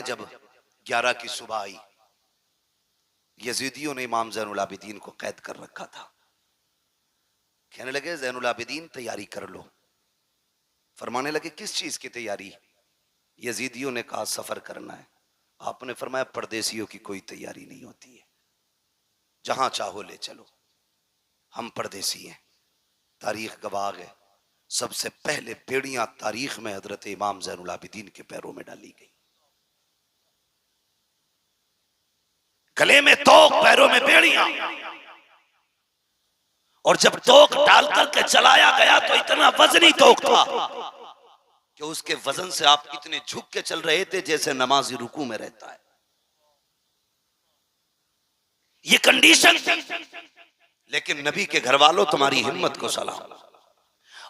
जब 11 की सुबह आई, यजीदियों ने इमाम ज़ैनुल आबिदीन को कैद कर रखा था। कहने लगे ज़ैनुल आबिदीन तैयारी कर लो। फरमाने लगे किस चीज की तैयारी? यजीदियों ने कहा सफर करना है। आपने फरमाया परदेसियों की कोई तैयारी नहीं होती है, जहां चाहो ले चलो, हम परदेसी हैं। तारीख गवाह है, सबसे पहले बेड़ियां तारीख में हजरत इमाम ज़ैनुल आबिदीन के पैरों में डाली गई। गले में तोक, पैरों में बेड़ियां। और जब तोक डाल करके चलाया गया तो इतना वजनी तोक था कि उसके वजन से आप इतने झुक के चल रहे थे जैसे नमाजी रुकू में रहता है। ये कंडीशन थी। लेकिन नबी के घर वालों, तुम्हारी हिम्मत को सलाम।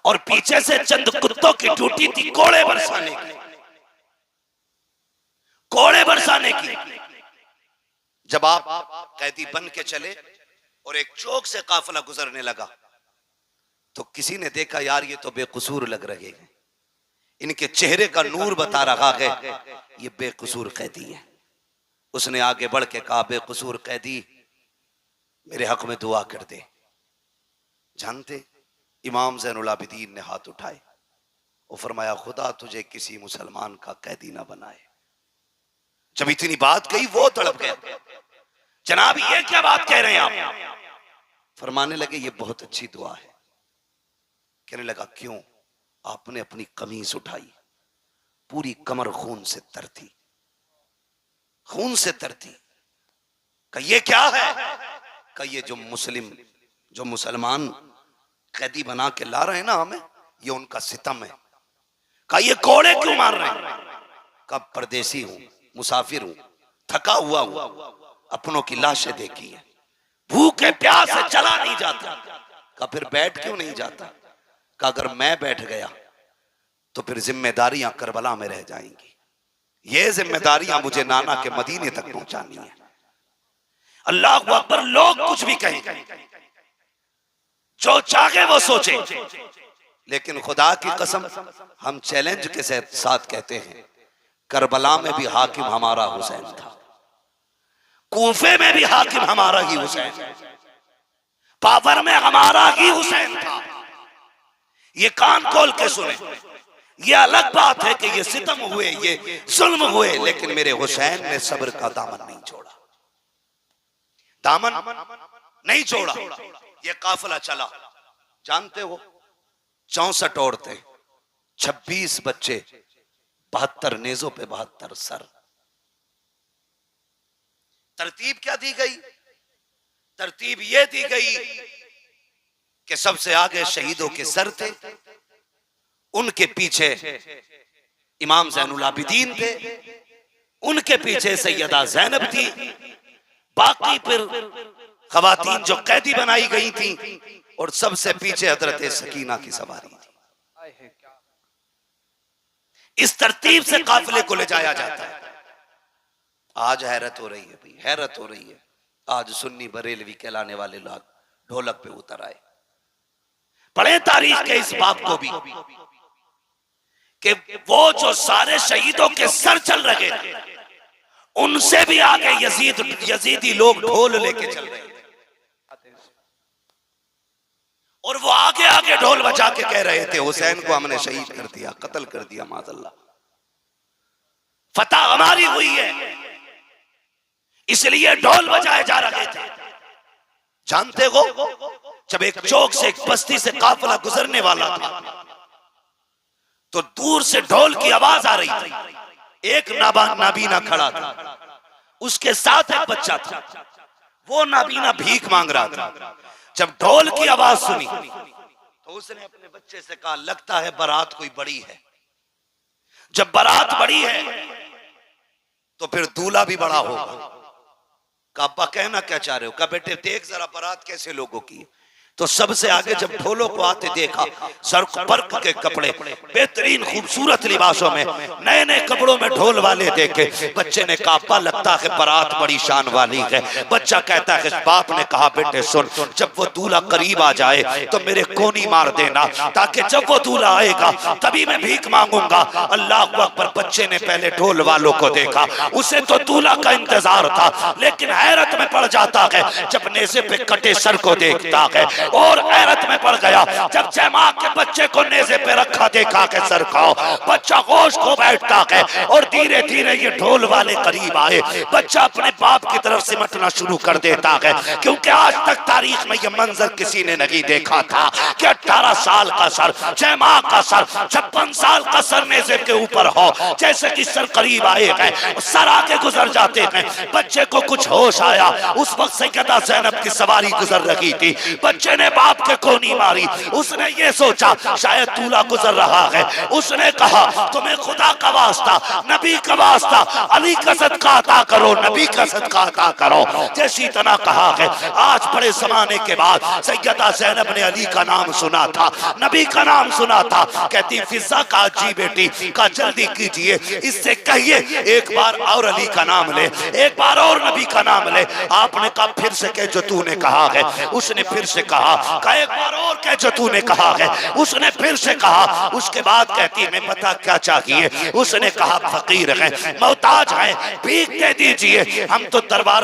और पीछे से चंद कुत्तों की ड्यूटी थी कोड़े बरसाने की, कोड़े बरसाने की। जब आप कैदी बन के चले और एक चौक से काफिला गुजरने लगा तो किसी ने देखा यार ये तो बेकसूर लग रहे हैं, इनके चेहरे का नूर बता रहा है ये बेकसूर कैदी है। उसने आगे बढ़ के कहा बेकसूर कैदी मेरे हक में दुआ कर दे। जानते इमाम ज़ैनुल आबिदीन ने हाथ उठाए और फरमाया खुदा तुझे किसी मुसलमान का कैदी ना बनाए। जब इतनी बात कही वो तड़प गया, जनाब ये क्या बात कह रहे हैं आप? फरमाने लगे ये बहुत अच्छी दुआ है। कहने लगा क्यों? आपने अपनी कमीज उठाई, पूरी कमर खून से तर थी, खून से तर थी। कहा ये क्या है? कहा ये जो मुसलमान कैदी बना के ला रहे हैं ना हमें, ये उनका सितम है। कहा ये कोड़े क्यों मार रहे हैं? कहा परदेसी हूं, मुसाफिर हूं, थका हुआ हूं, अपनों की लाशें देखी है, भूखे प्यास से चला नहीं जाता। कहा फिर बैठ क्यों नहीं जाता? कहा अगर मैं बैठ गया तो फिर जिम्मेदारियां करबला में रह जाएंगी, ये जिम्मेदारियां मुझे नाना के मदीने तक पहुंचानी है। अल्लाह अकबर। लोग कुछ भी कहें, जो चाहे वो सोचे, लेकिन खुदा की कसम हम चैलेंज के साथ कहते हैं करबला में भी हाकिम हमारा हुसैन था, कूफे में भी हाकिम हमारा ही हुसैन, पावर में हमारा ही हुसैन था। ये कान खोल के सुने। ये अलग बात है कि ये सितम हुए, ये जुल्म हुए, लेकिन मेरे हुसैन ने सब्र का दामन नहीं छोड़ा, दामन नहीं छोड़ा। ये काफिला चला, जानते हो 64 औरतें, 26 बच्चे, 72 नेजों पे 72 सर। तरतीब क्या दी गई? तरतीब ये दी गई कि सबसे आगे शहीदों के सर थे, उनके पीछे इमाम ज़ैनुल आबिदीन थे, उनके पीछे सैयदा ज़ैनब थी, बाकी फिर खवातीन जो कैदी बनाई गई थी, और सबसे पीछे हजरत सकीना की सवारी थी। इस तरतीब से काफिले को ले जाया जाता है। आज हैरत हो रही है भाई, हैरत हो रही है। आज सुन्नी बरेलवी कहलाने वाले लोग ढोलक पे उतर आए। पढ़े तारीख के इस बात को भी कि वो जो सारे शहीदों के सर चल रहे थे, उनसे भी आगे यजीदी लोग ढोल लेके चल रहे थे, और वो आगे आगे ढोल बजा के कह रहे थे हुसैन को हमने शहीद कर दिया, कत्ल कर दिया, माज़अल्लाह, फतह हमारी हुई है, इसलिए ढोल बजाए जा रहे थे। जानते हो जब एक चौक से एक बस्ती से काफिला गुजरने वाला था तो दूर से ढोल की आवाज आ रही थी। एक नाबीना खड़ा था, उसके साथ एक बच्चा था, वो नाबीना भीख मांग रहा था। जब ढोल की आवाज सुनी तो उसने अपने बच्चे से कहा लगता है बारात कोई बड़ी है। जब बारात बड़ी है तो फिर दूल्हा भी बड़ा होगा। कहा अब्बा कहना क्या चाह रहे हो? कहा बेटे देख जरा बारात कैसे लोगों की, तो सबसे आगे जब ढोलों को आते देखा, सर पर्क के कपड़े, बेहतरीन खूबसूरत लिबासों में, नए नए कपड़ों में ढोल वाले देखे। बच्चे ने कहा अब्बा लगता है बारात बड़ी शान वाली है। बच्चा कहता है बाप ने कहा बेटे सुन, जब वो दूल्हा करीब आ जाए तो मेरे कोनी मार देना, ताकि जब वो दूल्हा आएगा तभी मैं भीख मांगूंगा। अल्लाह अकबर। बच्चे ने पहले ढोल वालों को देखा, उसे तो दूल्हा का इंतजार था, लेकिन हैरत में पड़ जाता है जब नेज़े पे कटे सर को देखता है, और हैरत में पड़ गया जब जमा के बच्चे को नेज़े पे रखा देखा के सर को। बच्चा होश खो बैठता है और धीरे धीरे ये ढोल वाले करीब आए। बच्चा अपने बाप की तरफ सिमटना शुरू कर देता है, क्योंकि आज तक तारीख में ये मंजर किसी ने नहीं देखा था कि 18 साल का सर, 6 माह का सर, 56 साल का सर नेज़े के ऊपर हो। जैसे कि सर करीब आए हैं, सर आगे गुजर जाते हैं। बच्चे को कुछ होश आया, उस वक्त सैयदा ज़ैनब की सवारी गुजर रही थी। बच्चे ने बाप के कोनी मारी। उसने ये सोचा शायद दूल्हा गुजर रहा है। उसने कहा तुम्हें खुदा का वास्ता, नबी का वास्ता, अली का सदका अता करो, नबी का सदका अता करो। जैसी तना कहा है, आज बड़े जमाने के बाद सैयदा ज़ैनब ने अली का नाम सुना था, नबी का नाम सुना था। कहती फिजा का जी बेटी का जल्दी कीजिए, इससे कहिए एक बार और अली का नाम ले, एक बार और नबी का नाम ले। आपने कहा फिर से कह जो तूने कहा है। उसने फिर से कहा एक बार और कह जो तूने कहा है। उसने फिर से कहा। उसके बाद कहती है मैं पता क्या चाहिए। उसने कहा फकीर हैं, मोहताज हैं, भीख दे दीजिए, हम तो दरबार,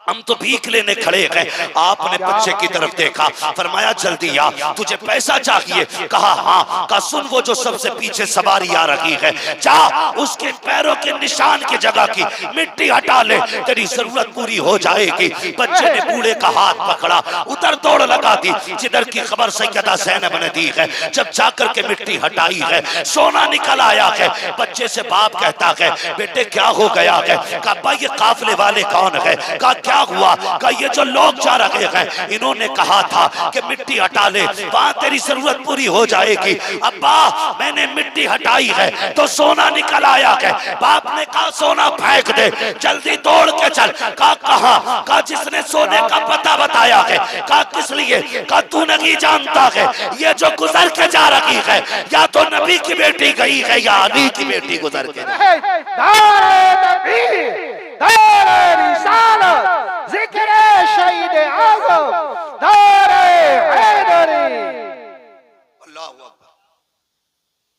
हम तो भीख लेने खड़े हैं। आपने बच्चे की तरफ देखा, फरमाया जल्दी आ, तुझे पैसा चाहिए? कहा हाँ। कहा सुन, वो जो सबसे पीछे सवारी आ रही है, जा उसके पैरों के निशान की जगह की मिट्टी हटा ले, तेरी जरूरत पूरी हो जाएगी। बच्चे ने बूढ़े का हाथ पकड़ा, उधर दौड़ लगा दी जिधर की खबर सैयदा ज़ैनब ने दी है। जब जाकर के मिट्टी हटाई है, सोना निकल आया है। बच्चे से बाप कहता है बेटे क्या हो गया है? कहा ये काफले वाले कौन है? कहा क्या हुआ? कहा ये जो लोग जा रहे हैं, इन्होंने कहा था कि मिट्टी हटा ले, वहां तेरी जरूरत पूरी हो जाएगी। अब्बा मैंने मिट्टी हटाई है तो सोना निकल आया है। बाप ने कहा सोना फेंक दे, जल्दी दौड़ के चल। कहा कहां? कहा जिसने सोने का पता बताया है। कहा किस लिए? कहा तू नहीं जानता है, ये जो गुजर के जा रही है या तो नबी की बेटी गई है या अली की बेटी गुजर के।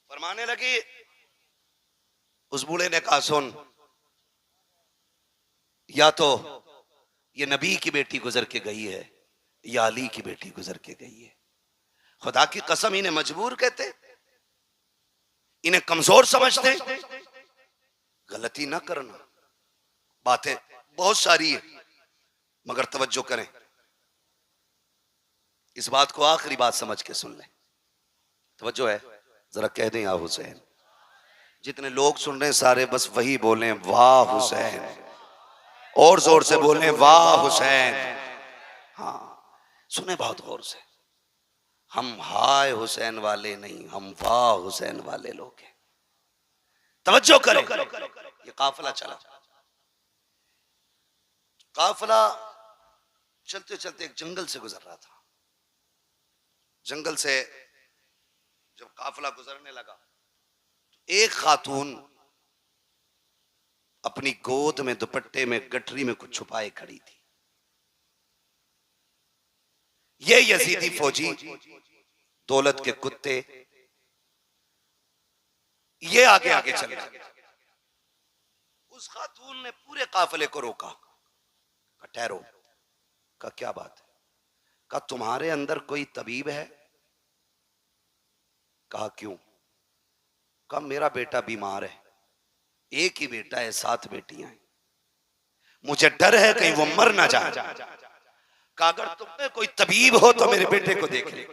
फरमाने लगी, उस बूढ़े ने कहा सुन, या तो ये नबी की बेटी गुजर के गई है या अली की बेटी गुजर के गई है। खुदा की कसम इन्हें मजबूर कहते, इन्हें कमजोर समझते। गलती ना करना, बातें बहुत सारी है मगर तवज्जो करें। इस बात को आखिरी बात समझ के सुन लें। तवज्जो है, जरा कह दें या हुसैन। जितने लोग सुन रहे हैं सारे बस वही बोलें वाह हुसैन, और जोर से बोलें वाह हुसैन। हाँ सुने बहुत गौर से, हम हाय हुसैन वाले नहीं, हम वाह हुसैन वाले लोग हैं। तवज्जो करें। ये काफिला चला, काफिला चलते चलते एक जंगल से गुजर रहा था। जंगल से जब काफिला गुजरने लगा तो एक खातून अपनी गोद में दुपट्टे में गठरी में कुछ छुपाए खड़ी थी। ये यजीदी फौजी, दौलत के कुत्ते, ये आगे आगे चल रहे। उस खातून ने पूरे काफिले को रोका। ठहरो। का क्या बात है? कहा तुम्हारे अंदर कोई तबीब है? कहा क्यों? कहा मेरा बेटा बीमार है, एक ही बेटा है, 7 बेटियां हैं, मुझे डर है कहीं वो मर ना जाए। कहा अगर तुम में कोई तबीब हो तो मेरे बेटे को देख ले।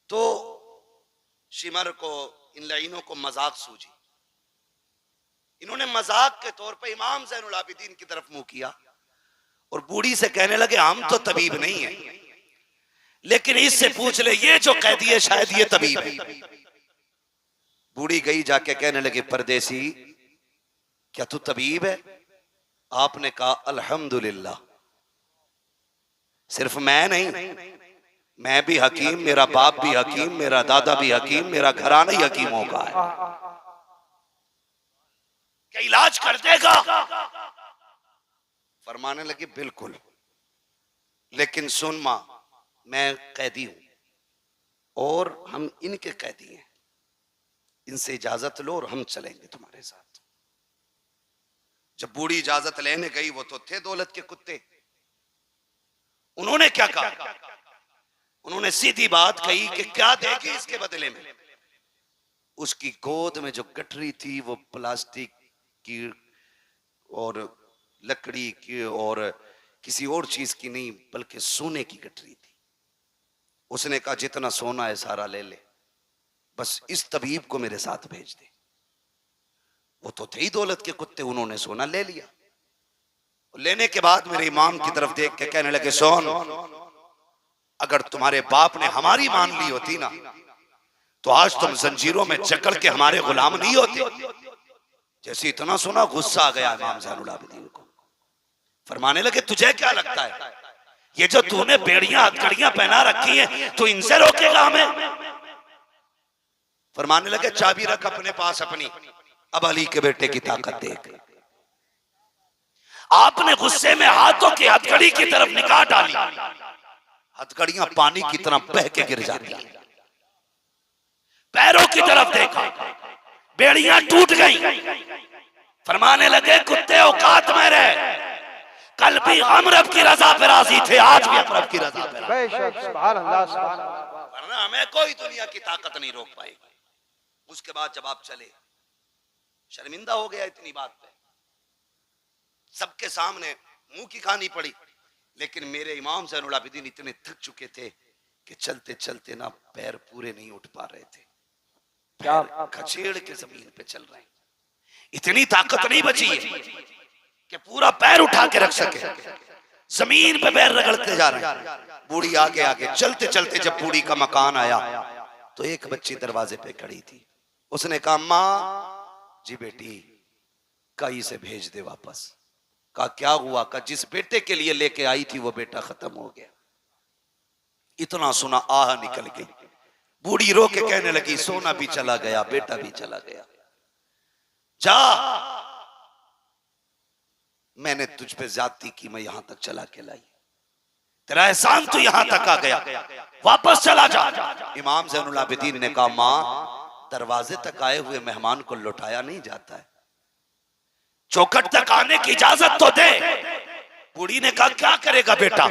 तो शिमर को, इन लाइनों को मजाक सूझी। इन्होंने मजाक के तौर पर इमाम ज़ैनुल आबिदीन की तरफ मुंह किया और बूढ़ी से कहने लगे हम तो तबीब नहीं है, लेकिन इससे पूछ ले, ये जो कैदी है शायद ये तबीब है। बूढ़ी गई जाके कहने लगी परदेसी क्या तू तबीब है? आपने कहा अल्हम्दुलिल्लाह, सिर्फ मैं नहीं, मैं भी हकीम, मेरा बाप भी हकीम, मेरा दादा भी हकीम, मेरा घराना ही हकीमों का है। क्या इलाज कर देगा? फरमाने लगे बिल्कुल, लेकिन सुन मां, मैं कैदी हूं और हम इनके कैदी हैं, इनसे इजाजत लो और हम चलेंगे तुम्हारे साथ। जब बूढ़ी इजाजत लेने गई, वो तो थे दौलत के कुत्ते, उन्होंने क्या कहा? उन्होंने सीधी बात कही कि क्या देगी इसके बदले में? उसकी गोद में जो गठरी थी वो प्लास्टिक की और लकड़ी की और किसी और चीज की नहीं, बल्कि सोने की गठरी थी। उसने कहा जितना सोना है सारा ले ले, बस इस तबीब को मेरे साथ भेज दे। वो तो थे ही दौलत के कुत्ते, उन्होंने सोना ले लिया। लेने के बाद मेरे इमाम की तरफ देख के कहने लगे, सोन, अगर तुम्हारे बाप ने हमारी मान ली होती ना, तो आज तुम जंजीरों में जकड़ के हमारे गुलाम नहीं होते। जैसे इतना सुना, गुस्सा आ गया इमाम ज़ैनुल आबिदीन को। फरमाने लगे, तुझे क्या लगता है ये जो तूने बेड़ियां हथकड़ियां पहना रखी हैं, तो इनसे रोकेगा हमें? फरमाने लगे, चाबी रख अपने पास अपनी, अब अली के बेटे की ताकत देख। आपने गुस्से में हाथों की हथकड़ी की तरफ निगाह डाली, हथकड़ियां पानी की तरह बह के गिर जाती, पैरों की तरफ देखा, बेड़ियां टूट गई। फरमाने लगे, कुत्ते औकात में रहे, कल भी हम रब की रजा पे राजी थे, आज भी हम रब की रजा पे राजी, वरना हमें कोई दुनिया की ताकत नहीं रोक पाएगी। उसके बाद जब आप चले, शर्मिंदा हो गया इतनी बात पे, सबके सामने मुंह की खानी पड़ी। लेकिन मेरे इमाम ज़ैनुल आबिदीन इतने थक चुके थे कि चलते चलते ना पैर पूरे नहीं उठ पा रहे थे, पैर खचेड़ के जमीन पे चल रहे हैं। इतनी ताकत नहीं बची है कि पूरा पैर उठा के रख सके, जमीन पे पैर रगड़ते जा रहे हैं। बूढ़ी आगे आगे चलते चलते जब बूढ़ी का मकान आया, तो एक बच्ची दरवाजे पे खड़ी थी। उसने कहा, माँ जी बेटी, कई से भेज दे वापस। कहा क्या हुआ? कहा जिस बेटे के लिए लेके आई थी वो बेटा खत्म हो गया। इतना सुना आह निकल गई। बूढ़ी रो के कहने लगी, सोना भी चला गया, बेटा भी चला गया। जा, मैंने तुझ पे ज्यादती की, मैं यहां तक चला के लाई, तेरा एहसान तो यहां तक आ गया, वापस चला जा। इमाम ज़ैनुल आबिदीन ने कहा, मां, दरवाजे तक आए हुए मेहमान को लौटाया नहीं जाता है, चौखट तक आने की इजाजत तो दे। बूढ़ी ने कहा, क्या करेगा बेटा,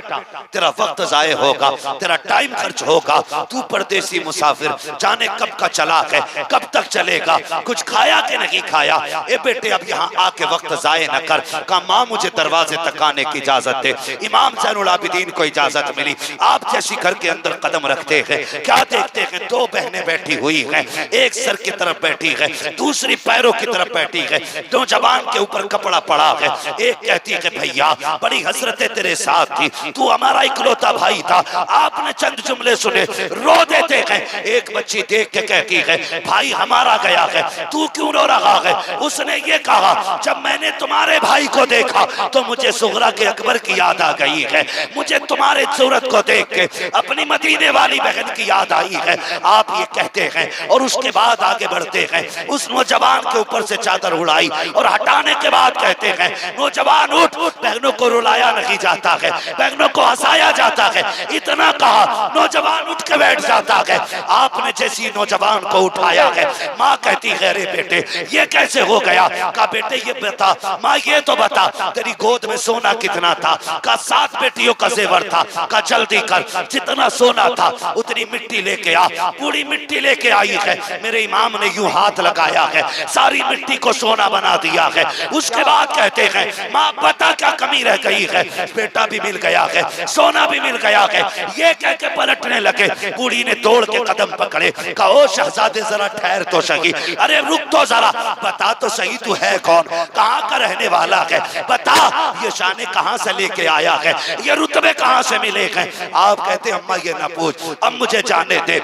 तेरा वक्त जाए होगा, तेरा टाइम खर्च होगा, तू परदेसी मुसाफिर, जाने कब का चला है, कब तक चलेगा, कुछ खाया कि नहीं खाया। ए बेटे, अब यहाँ आके वक्त जाए न कर। कहा, माँ मुझे दरवाजे तक आने की इजाजत दे। इमाम ज़ैनुल आबिदीन को इजाजत मिली। आप जैसी घर के अंदर कदम रखते हैं, क्या देखते हैं, दो बहनें बैठी हुई है, एक सर की तरफ बैठी है, दूसरी पैरों की तरफ बैठी है, दो जबान के ऊपर कपड़ा पड़ा है। एक कहती है, भैया बड़ी हसरतें तेरे साथ थी, तू हमारा इकलौता भाई था, आपने चंद जुमले सुने, रो देते हैं। एक बच्ची देख के कहती है, भाई हमारा गया है, तू क्यों रो रहा है? उसने ये कहा, जब मैंने तुम्हारे भाई को देखा तो मुझे सुगरा के अकबर की याद आ गई है, मुझे तुम्हारे सूरत को देख के अपनी मदीने वाली बहन की याद आई है। आप ये कहते हैं और उसके बाद आगे बढ़ते हैं। उस नौजवान के ऊपर से चादर उड़ाई और हटाने के बाद कहते हैं, नौजवान उठ, बहनों को रुलाया नहीं जाता है, बहनों को हंसाया जाता है। इतना कहा, नौजवान उठ के बैठ जाता है। आपने जैसी नौजवान को उठाया है, माँ कहती है, अरे बेटे ये कैसे हो गया? कहा, बेटे ये बता, माँ ये तो बता, तेरी गोद में सोना कितना था? कहा, 7 बेटियों का जेवर था। कहा, जल्दी कर, जितना सोना था उतनी मिट्टी लेके आ। पूरी मिट्टी लेके आई है। मेरे इमाम ने यूं हाथ लगाया है, सारी मिट्टी को सोना बना दिया है। उसके बाद कहते हैं, माँ बता क्या कमी रह गई है? बेटा भी मिल गया है, सोना भी मिल गया है। ये कह के पलटने लगे। बूढ़ी ने दौड़ के कदम पकड़े। कहा, ओ शहजादे जरा ठहर तो सही, अरे रुक तो जरा, बता तो सही तू है कौन, कहाँ का रहने वाला है, बता ये शाने कहाँ से लेके आया है, ये रुतबे कहाँ से मिले हैं? आप कहते, अम्मा ये ना पूछ, अब मुझे जाने दे।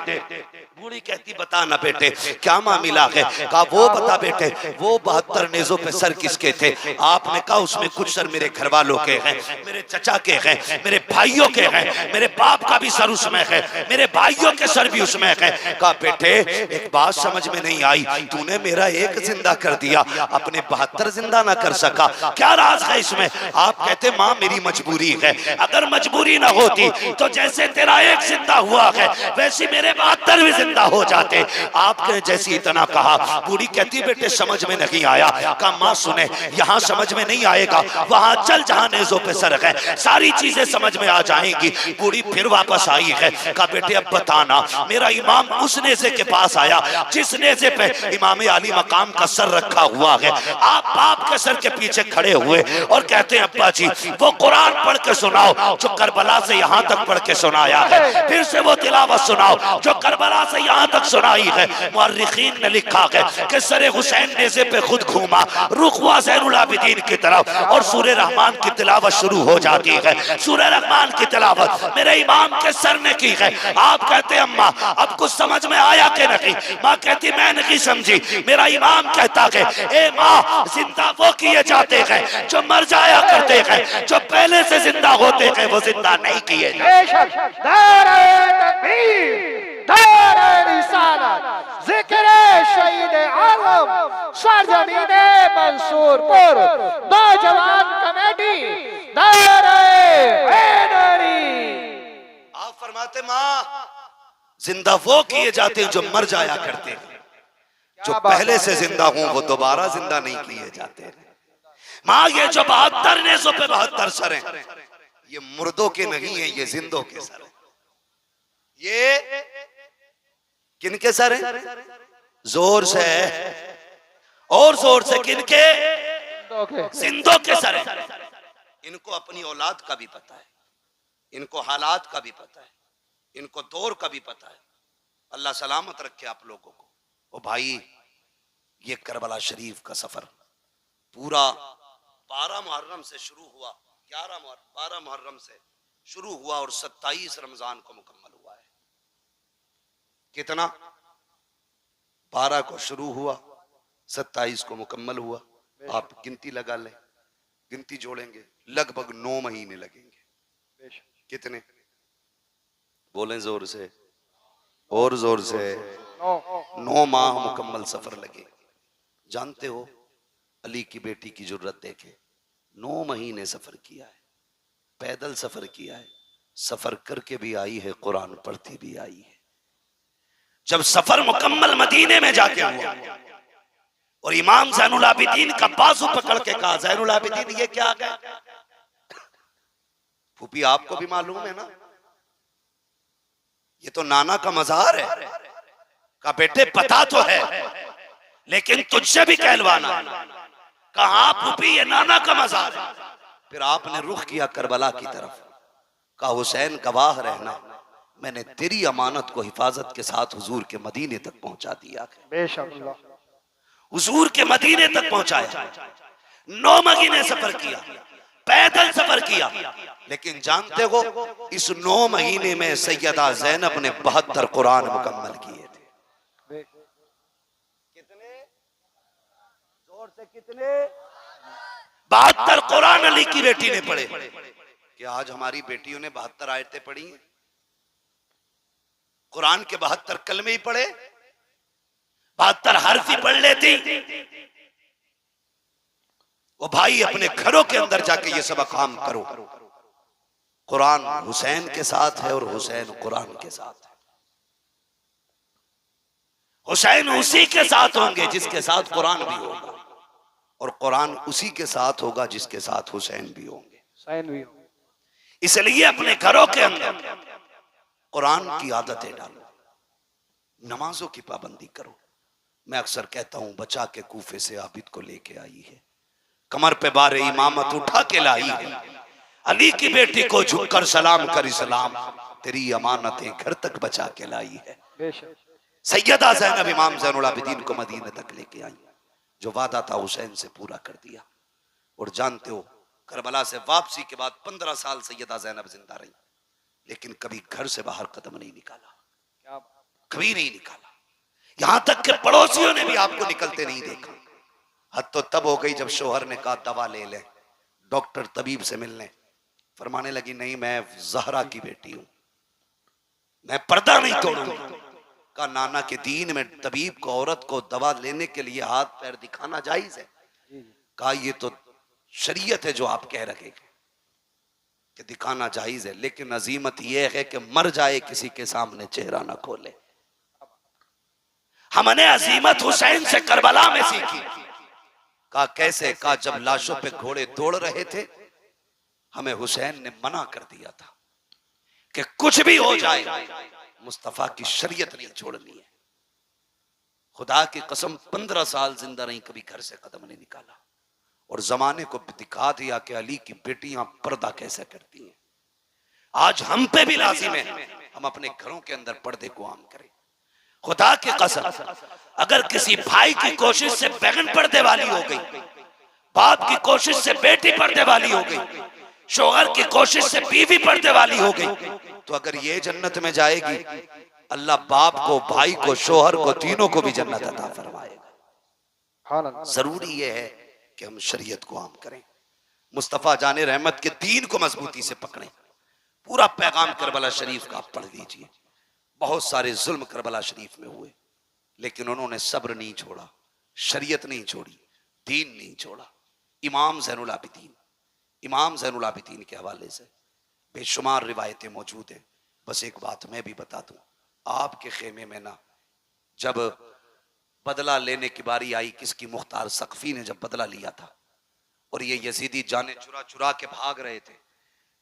बूढ़ी कहती बता ना बेटे क्या मामला है। कहा वो बता बेटे वो 72 नेजों पे सर किसके थे। आपने कहा उसमें कुछ सर मेरे घर वालों के हैं, मेरे चचा के हैं, मेरे भाइयों के हैं, मेरे बाप का भी सर उसमें है, मेरे भाइयों के सर भी उसमें है। कहा बेटे एक बात समझ में नहीं आई, तूने मेरा एक जिंदा कर दिया, अपने 72 जिंदा ना कर सका, क्या राज है इसमें। आप कहते माँ मेरी मजबूरी है, अगर मजबूरी ना होती तो जैसे तेरा एक जिंदा हुआ है वैसी मेरे 72 भी जिंदा हो जाते। आपने जैसी इतना कहा। बूढ़ी कहती बेटे समझ में नहीं आया। कहा माँ सुने यहाँ समझ में नहीं आएगा, वहां चल जहां नेजों पे सर है सारी चीजें समझ में आ जाएंगी। बूढ़ी फिर वापस आई है। कहा बेटे अब बताना, मेरा इमाम उस नेजे के पास आया जिस नेजे पे इमाम अली मकाम का सर रखा हुआ है। आप बाप के सर के पीछे खड़े हुए और कहते हैं अब्बा जी वो कुरान पढ़ के सुनाओ जो करबला से यहाँ तक पढ़ के सुनाया है, फिर से वो तिलावत सुनाओ जो करबला से यहाँ तक सुनाई है। मुअर्रिखीन ने लिखा है कि सरे हुसैन नेज़े पे खुद घूमा, रुख हुआ ज़ैनुल आबिदीन की तरफ और सूरह रहमान की तिलावत शुरू हो जाती है। सूरह रहमान की तिलावत मेरे इमाम के सर ने की है। आप कहते अम्मा अब कुछ समझ में आया कि नहीं। माँ कहती मैं नहीं समझी। मेरा इमाम कहता है ए माँ जिंदा वो किए जाते हैं जो मर जाया करते हैं, जो पहले से जिंदा होते हैं वो जिंदा नहीं किए मंसूरपुर नौजवान कमेटी। आप फरमाते माँ जिंदा वो किए जाते हैं जो मर जाया करते हैं, जो पहले से जिंदा हों वो दोबारा जिंदा नहीं किए जाते। माँ ये जो 72 नेज़ों पे 72 सर हैं ये मुर्दों के नहीं है, ये जिंदों के सर हैं। ये किनके सर हैं? जोर से और जोर से किनके? जिंदों के सर हैं। इनको अपनी औलाद का भी पता है, इनको हालात का भी पता है, इनको दौर का भी पता है। अल्लाह सलामत रखे आप लोगों को। ओ भाई ये करबला शरीफ का सफर पूरा 12 मुहर्रम से शुरू हुआ, 12 मुहर्रम से शुरू हुआ और 27 रमजान को मुकम्मल हुआ है। कितना? 12 को शुरू हुआ, 27 को मुकम्मल हुआ। आप गिनती लगा लें, गिनती जोड़ेंगे लगभग 9 महीने लगेंगे। कितने? बोलें जोर से और जोर से। 9 माह मुकम्मल सफर लगे। जानते हो अली की बेटी की जुर्रत देखे, 9 महीने सफर किया है, पैदल सफर किया है, सफर करके भी आई है, कुरान पढ़ती भी आई है। जब सफर मुकम्मल मदीने में जाके हुआ और इमाम ज़ैनुल आबिदीन का बाजू पकड़ के कहा ज़ैनुल आबिदीन ये क्या है? फूफी आपको भी मालूम है ना, ये तो नाना का मज़ार है। कहा बेटे पता तो है लेकिन तुझसे भी कहलवाना। कहा फूफी ये नाना का मज़ार है। फिर आपने रुख किया करबला की तरफ। कहा हुसैन गवाह रहना, मैंने तेरी अमानत को हिफाजत के साथ हुजूर के मदीने तक पहुंचा दिया है। हुजूर के मदीने तक पहुंचाया। 9 महीने सफर किया, पैदल सफर किया, लेकिन जानते हो इस 9 महीने में सैयदा ज़ैनब ने 72 कुरान मुकम्मल किए थे। कितने? जोर से कितने? 72 कुरान अली की बेटी ने पढ़े। क्या आज हमारी बेटियों ने 72 आयतें पढ़ी हैं? कुरान के 72 कलमे ही पढ़े, 72 हर्फ ही पढ़ लेती। वो भाई अपने घरों के अंदर जाके ये सब काम करो। कुरान हुसैन के साथ है और हुसैन कुरान के साथ है। हुसैन उसी के साथ होंगे जिसके साथ कुरान भी होगा और कुरान उसी के साथ होगा जिसके साथ हुसैन भी होंगे। इसलिए अपने घरों के अंदर कुरान की आदतें डालो, नमाजों की पाबंदी करो। मैं अक्सर कहता हूं बचा के कूफे से आबिद को लेके आई है, कमर पे बारे इमामत उठा के लाई है, अली की बेटी को झुककर सलाम कर इस्लाम, तेरी अमानतें घर तक बचा के लाई है। सैयदा ज़ैनब इमाम ज़ैनुल आबिदीन को मदीने तक लेके आई, जो वादा था हुसैन से पूरा कर दिया। और जानते हो करबला से वापसी के बाद 15 साल सैयदा ज़ैनब जिंदा रही, लेकिन कभी घर से बाहर कदम नहीं निकाला। कभी नहीं निकाला। यहां तक कि पड़ोसियों ने भी आपको निकलते नहीं देखा। हद तो तब हो गई जब शोहर ने कहा दवा ले ले, डॉक्टर तबीब से मिलने। फरमाने लगी नहीं, मैं जहरा की बेटी हूं, मैं पर्दा नहीं तोड़ूंगी। का नाना के दीन में तबीब को औरत को दवा लेने के लिए हाथ पैर दिखाना जायज है? कहा ये तो शरीयत है जो आप कह रहे हैं कि दिखाना जायज है, लेकिन अजीमत यह है कि मर जाए किसी के सामने चेहरा ना खोले। हमने अजीमत हुसैन से करबला में सीखी। कहा कैसे? कहा जब लाशों पे घोड़े दौड़ रहे थे, हमें हुसैन ने मना कर दिया था कि कुछ भी हो जाए मुस्तफा की शरीयत नहीं छोड़नी है। खुदा की कसम 15 साल जिंदा रही, कभी घर से कदम नहीं निकाला, और जमाने को दिखा दिया कि अली की बेटियां पर्दा कैसे करती हैं। आज हम पे भी लाजिम है हम अपने घरों के अंदर पर्दे को आम करें। खुदा की कसम, अगर किसी भाई की कोशिश से बहन पर्दे वाली हो गई, बाप की कोशिश से बेटी पर्दे वाली हो गई, शोहर की कोशिश से बीवी पर्दे वाली हो गई, तो अगर ये जन्नत में जाएगी, अल्लाह बाप को, भाई को, शोहर को, तीनों को भी जन्नत अता फरमाएगा। जरूरी ये है कि हम शरीयत को आम करें, मुस्तफा जाने रहमत के दीन को मजबूती से पकड़ें। पूरा पैगाम करबला शरीफ का आप पढ़ लीजिए। बहुत सारे जुल्म करबला शरीफ में हुए, लेकिन उन्होंने सब्र नहीं छोड़ा, शरीयत नहीं छोड़ी, दीन नहीं छोड़ा। इमाम ज़ैनुल आबिदीन, इमाम ज़ैनुल आबिदीन के हवाले से बेशुमार रिवायतें मौजूद हैं। बस एक बात मैं भी बता दूं, आपके खेमे में ना जब बदला लेने की बारी आई, किसकी? मुख्तार सक़फ़ी ने जब बदला लिया था और ये यजीदी जाने चुरा चुरा के भाग रहे थे,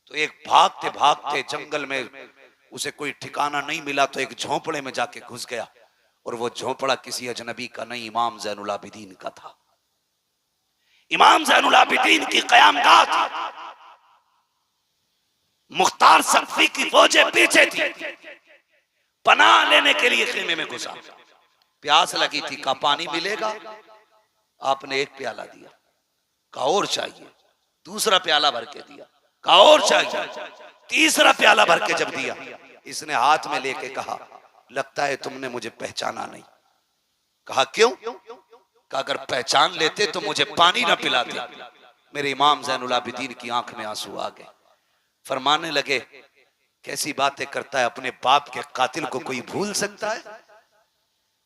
तो एक भागते भागते जंगल में उसे कोई ठिकाना नहीं मिला, तो एक झोंपड़े में जाके घुस गया, और वो झोंपड़ा किसी अजनबी का नहीं, इमाम ज़ैनुल आबिदीन का था। इमाम ज़ैनुल आबिदीन की क़यामगाह थी, मुख्तार सक़फ़ी की फौजें पीछे थी, पनाह लेने के लिए खेमे में घुसा। प्यास लगी थी, कहा पानी मिलेगा? आपने एक प्याला दिया, कहा और चाहिए। दूसरा प्याला भर के दिया, कहा और चाहिए। तीसरा प्याला भर के जब दिया, इसने हाथ में लेके कहा लगता है तुमने मुझे पहचाना नहीं। कहा क्यों? कहा अगर पहचान लेते तो मुझे पानी ना पिलाते। मेरे इमाम ज़ैनुल आबिदीन की आंख में आंसू आ गए। फरमाने लगे कैसी बातें करता है, अपने बाप के कातिल को कोई भूल सकता है?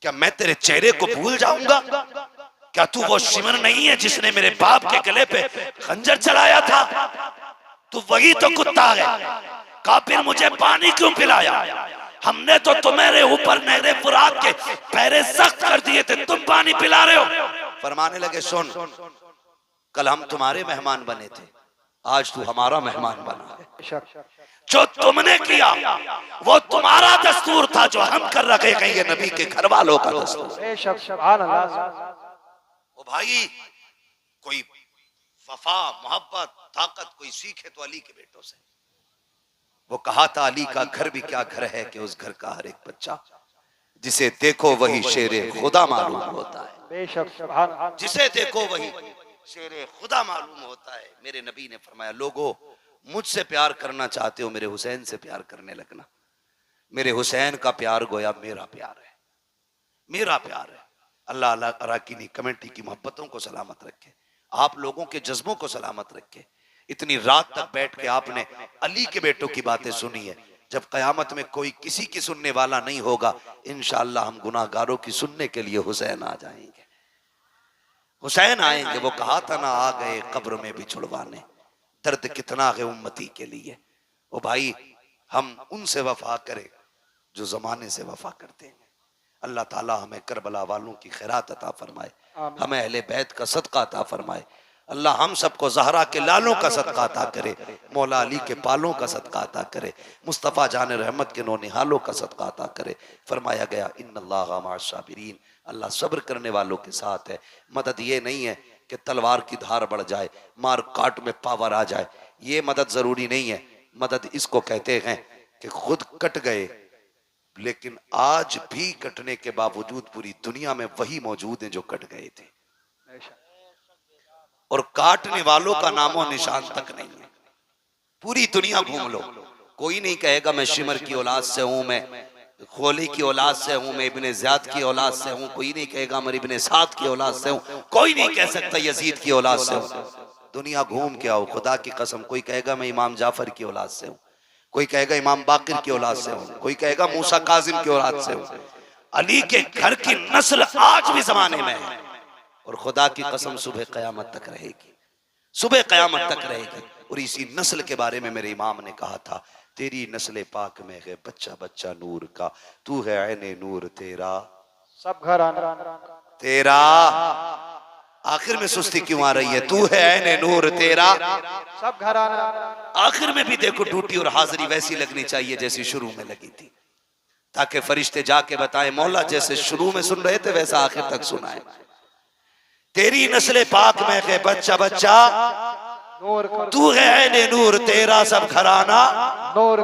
क्या मैं तेरे चेहरे को भूल जाऊंगा? क्या तू वो शिमर नहीं है जिसने मेरे बाप के गले पे खंजर चलाया था? तू वही तो कुत्ता है। कहा फिर मुझे पानी क्यों पिलाया? हमने तो तुम्हारे ऊपर नहरे फुरात के पैरे सख्त कर दिए थे, तुम पानी पिला रहे हो। फरमाने लगे सुन, कल हम तुम्हारे मेहमान बने थे, आज तू हमारा मेहमान बना है। जो तुमने किया वो तुम्हारा दस्तूर था, जो हम कर रखे हैं ये नबी के घर वालों का दस्तूर। ओ भाई, कोई वफा, मोहब्बत, ताकत कोई सीखे तो अली के बेटों से। वो कहा था अली का घर भी क्या घर है कि उस घर का हर एक बच्चा जिसे देखो वही शेरे खुदा मालूम होता है। जिसे देखो वही शेरे खुदा मालूम होता है। मेरे नबी ने फरमाया लोगों, मुझसे प्यार करना चाहते हो, मेरे हुसैन से प्यार करने लगना। मेरे हुसैन का प्यार गोया मेरा प्यार है, मेरा प्यार है। अल्लाह अराकीनी कमेटी की मोहब्बतों को सलामत रखे, आप लोगों के जज्बों को सलामत रखे। इतनी रात तक बैठ के आपने अली के बेटों की बातें सुनी है। जब कयामत में कोई किसी की सुनने वाला नहीं होगा, इंशाअल्लाह हम गुनाहगारों की सुनने के लिए हुसैन आ जाएंगे, हुसैन आएंगे। वो कहा था ना, आ गए कब्र में भी छुड़वाने, दर्द कितना है उम्मती के लिए। ओ भाई, हम उनसे वफा करें जो जमाने से वफा करते हैं। अल्लाह ताला हमें करबला वालों की खैरात अता फरमाए, हमें अहले बैत का सदका अता फरमाए। अल्लाह हम सबको ज़हरा के लालों का सदका अता करे, मौला अली के पालों का सदका अता करे, मुस्तफ़ा जान रहमत के नौनिहालों का सदका अता करे। फरमाया गया इन्नल्लाह मअस साबिरीन, अल्लाह सब्र करने वालों के साथ है। मदद ये नहीं है कि तलवार की धार बढ़ जाए, मार काट में पावर आ जाए, ये मदद ज़रूरी नहीं है। मदद इसको कहते हैं कि खुद कट गए लेकिन आज भी कटने के बावजूद पूरी दुनिया में वही मौजूद हैं जो कट गए थे, और काटने वालों का नामो निशान तक नहीं है। पूरी दुनिया घूम लो, कोई नहीं कहेगा मैं शिमर की औलाद से हूं, मैं खोली की औलाद से हूं, मैं इब्ने ज़ियाद की औलाद से हूं। कोई नहीं कहेगा मैं इब्ने साद की औलाद से हूं। कोई नहीं कह सकता यजीद की औलाद से हूं। दुनिया घूम के आओ, खुदा की कसम। कोई कहेगा मैं इमाम जाफर की औलाद से हूं, कोई कहेगा इमाम बाकिर की औलाद से हूं, कोई कहेगा मूसा काजिम की औलाद से हूं। अली के घर की नस्ल आज भी जमाने में है और खुदा की कसम सुबह कयामत तक रहेगी, सुबह कयामत तक रहेगी। और इसी नस्ल के बारे में मेरे इमाम ने कहा था, तेरी नस्ल पाक में है बच्चा बच्चा नूर का, तू है ऐने नूर तेरा सब घराना तेरा। आखिर में सुस्ती क्यों आ रही है? तू है ऐने नूर तेरा। सब घराना। आखिर में भी देखो ड्यूटी और हाजिरी वैसी लगनी चाहिए जैसी शुरू में लगी थी, ताकि फरिश्ते जाके बताएं मौला जैसे शुरू में सुन रहे थे वैसा आखिर तक सुनाए। तेरी नस्ल पाक में है बच्चा बच्चा नूर तू है ऐने नूर तेरा, सब घराना नूर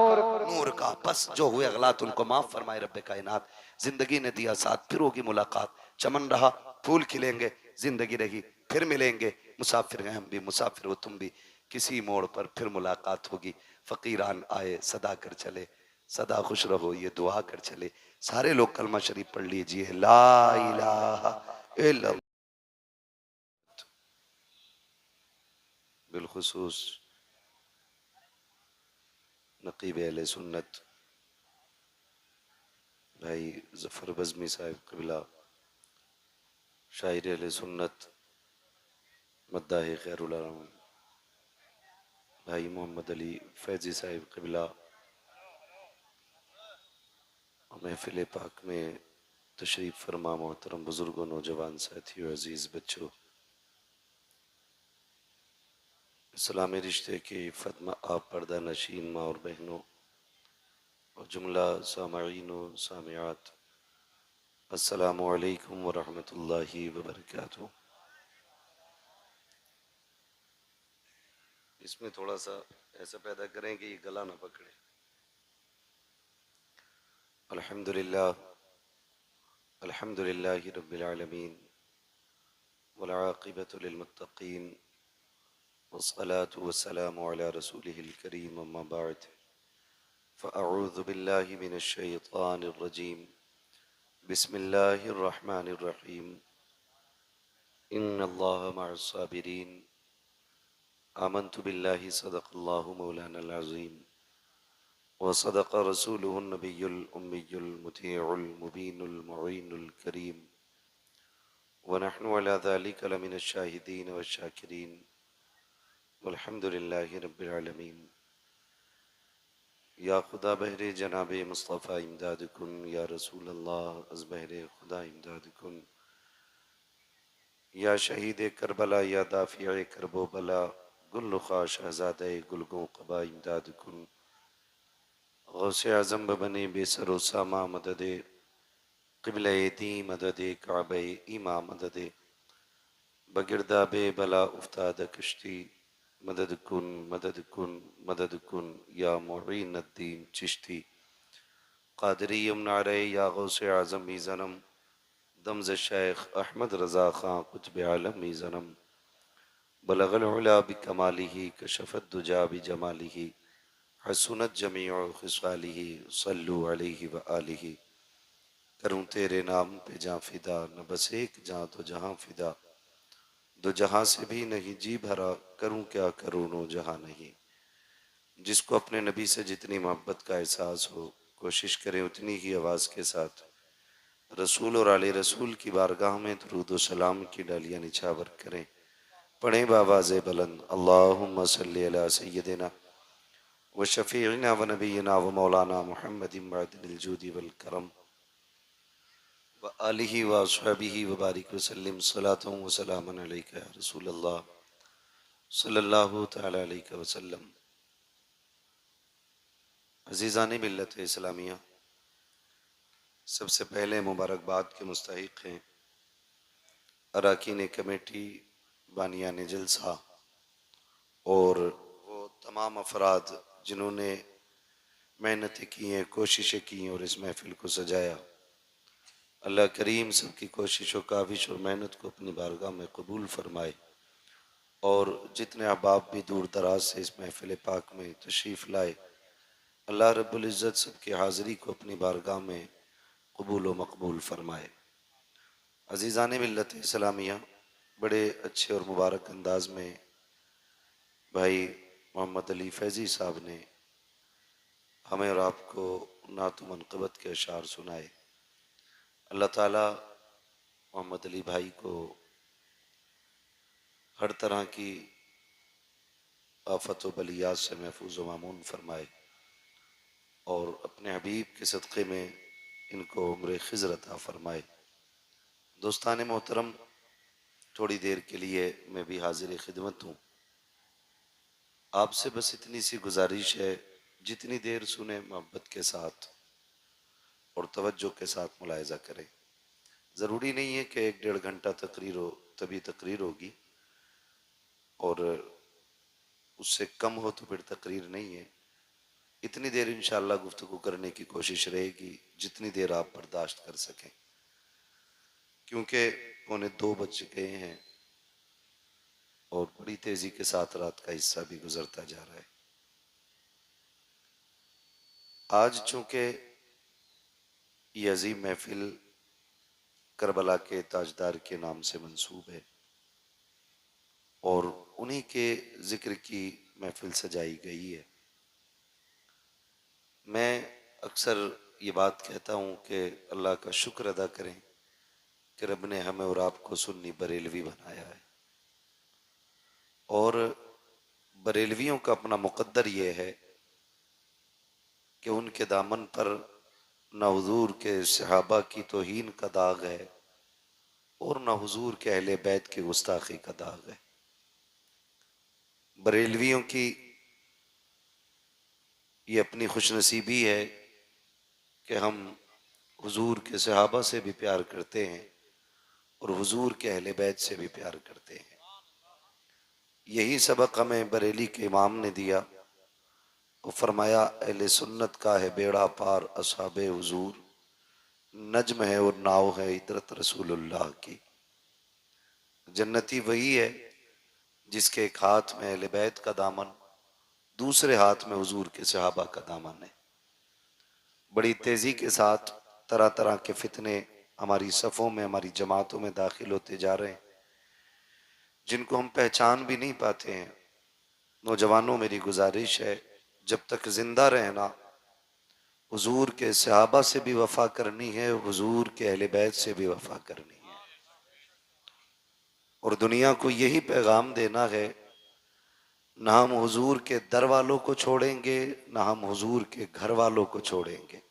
नूर का। बस जो हुए अगलात उनको माफ फरमाए रब्बे कायनात। जिंदगी ने दिया साथ, फिर होगी मुलाकात। चमन रहा फूल खिलेंगे, जिंदगी रही फिर मिलेंगे। मुसाफिर हैं हम भी, मुसाफिर हो तुम भी, किसी मोड़ पर फिर मुलाकात होगी। फकीरान आए सदा कर चले, सदा खुश रहो ये दुआ कर चले। सारे लोग कलमा शरीफ पढ़ लीजिए, ला इलाहा इल्लल्लाह। बिलखुसूस नकीब अहले सुन्नत भाई जफर बज़मी साहिब क़िबला, शायर अहले सुन्नत मद्दाह खैरुल आलम भाई मोहम्मद अली फैजी साहिब क़िबला, महफिल पाक में तशरीफ़ फरमा मोहतरम बुजुर्गों, नौजवान साथियों, अजीज़ बच्चों, इस्लामी रिश्ते के फ़तमा आप पर्दा नशीन माँ और बहनों और जुमला सामईन व सामियात, अस्सलामु अलैकुम व रहमतुल्लाहि व बरकातुहू। इसमें थोड़ा सा ऐसा पैदा करें कि ये गला ना पकड़े। अल्हम्दुलिल्लाह अल्हम्दुलिल्लाहि रब्बिल आलमीन वल आक़िबतु लिल मुत्तक़ीन वस्सलातु वस्सलामु अला रसूलिहिल करीम, अम्मा बअद, फ़अऊज़ु बिल्लाहि मिनश शैतानिर रजीम, बिस्मिल्लाहिर रहमानिर रहीम, इन्नल्लाहा मअस साबिरीन, आमन्तु बिल्लाहि सदक़ल्लाहु मौलानल अज़ीम व सदक़ रसूलुहुन नबियुल उम्मियुल मुतीउल मुबीनुल मुईनुल करीम व नहनु अला ज़ालिका लमिनश शाहिदीन वश्शाकिरीन वल्हम्दुलिल्लाहि रब्बिल आलमीन। या खुदा बहरे जनाबे मुस्तफ़ा इमदाद कुन, या रसूल अल्लाह अज़ बहरे खुदा इमदाद कुन, या शहीद करबला, या दाफ़िए करबो बला, गुल्लुख़ा शहज़ादे गुलगों क़बा इमदाद कुन। गौसे आज़म बने बेसरो सामा मददे, क़िबले दी मददे, काबे ईमा मददे, बगिरदाबे बला उफ्ताद कश्ती, मदद कुन मदद कुन मदद कुन, या मुईन अद्दीन चिश्ती। क़ादरी यमनारे या गौसे आज़म ही ज़नम, दमज़ शेख अहमद रज़ा ख़ां कुतुब आलम ही ज़नम, बलगल उला बिकमालिही कशफ़त दुजा बिजमालिही, हसुनत जमीउ खिसालिही, सल्लु अलैहि व आलिही। करूँ तेरे नाम पे जाँ फिदा, न बस एक जाँ तो जहाँ फिदा, दो जहाँ से भी नहीं जी भरा, करूँ क्या करूँ नो जहाँ नहीं। जिसको अपने नबी से जितनी मोहब्बत का एहसास हो, कोशिश करें उतनी ही आवाज़ के साथ रसूल और आले रसूल की बारगाह में दुरूद व सलाम की डालियाँ निछावर करें। पढ़ें बावाज़े बुलंद, अल्लाहुम्मा सल्ली अला सय्यदिना व शफ़ीइना व नबीना व मौलाना मुहम्मदिन मअदिनिल जूदी वल करम व आलिही व अस्हाबिही व बारिक वसल्लिम सलातन व सलामन अलैका या रसूल अल्लाह सल्लल्लाहु तआला अलैहि वसल्लम। अज़ीज़ान मिल्लत इस्लामिया, सबसे पहले मुबारकबाद के मुस्तहिक़ हैं अरकान कमेटी, बानियान जलसा और वो तमाम अफराद जिन्होंने मेहनतें की हैं, कोशिशें की हैं और इस महफ़िल को सजाया। अल्लाह करीम सबकी कोशिशों, काविश और मेहनत को अपनी बारगाह में कबूल फरमाए। और जितने अहबाब भी दूर दराज से इस महफ़िल पाक में तशरीफ़ लाए, अल्लाह रब्बुल इज़्ज़त सबकी हाज़िरी को अपनी बारगाह में कबूल व मकबूल फरमाए। अज़ीज़ान मिल्लत इस्लामिया, बड़े अच्छे और मुबारक अंदाज में भाई मोहम्मद अली फैज़ी साहब ने हमें और आपको नात मनक़बत के अशार सुनाए। अल्लाह ताला मोहम्मद अली भाई को हर तरह की आफत व बलियात से महफूज व मामून फरमाए और अपने हबीब के सदक़े में इनको उम्र खिज़र अता फरमाए। दोस्तान मोहतरम, थोड़ी देर के लिए मैं भी हाजिर खिदमत हूँ। आपसे बस इतनी सी गुजारिश है, जितनी देर सुने मोहब्बत के साथ और तवज्जो के साथ मुलाहिज़ा करें। ज़रूरी नहीं है कि 1-1.5 घंटा तकरीर हो तभी तकरीर होगी, और उससे कम हो तो फिर तकरीर नहीं है। इतनी देर इंशाअल्लाह गुफ्तगू करने की कोशिश रहेगी जितनी देर आप बर्दाश्त कर सकें, क्योंकि 1:45 बज गए हैं और बड़ी तेजी के साथ रात का हिस्सा भी गुजरता जा रहा है। आज चूंकि ये अजीम महफिल करबला के ताजदार के नाम से मंसूब है और उन्हीं के जिक्र की महफिल सजाई गई है, मैं अक्सर ये बात कहता हूँ कि अल्लाह का शुक्र अदा करें कि रब ने हमें और आपको सुन्नी बरेलवी बनाया है। और बरेलवियों का अपना मुकद्दर ये है कि उनके दामन पर न हुजूर के सहाबा की तौहीन का दाग है और न हुजूर के अहले बैत की गुस्ताखी का दाग है। बरेलवियों की ये अपनी खुशनसीबी है कि हम हुजूर के सहाबा से भी प्यार करते हैं और हुजूर के अहले बैत से भी प्यार करते हैं। यही सबक हमें बरेली के इमाम ने दिया। वो फरमाया, अहले सुन्नत का है बेड़ा पार असहाबे हुजूर, नज्म है और नाव है इतरत रसूलुल्लाह की। जन्नती वही है जिसके एक हाथ में अहले बैत का दामन, दूसरे हाथ में हुजूर के सहाबा का दामन है। बड़ी तेजी के साथ तरह तरह के फितने हमारी सफ़ों में, हमारी जमातों में दाखिल होते जा रहे हैं, जिनको हम पहचान भी नहीं पाते हैं। नौजवानों, मेरी गुजारिश है, जब तक जिंदा रहना हुजूर के सहाबा से भी वफा करनी है, हुजूर के अहले बैत से भी वफा करनी है, और दुनिया को यही पैगाम देना है, ना हम हुजूर के दर वालों को छोड़ेंगे, ना हम हुजूर के घर वालों को छोड़ेंगे।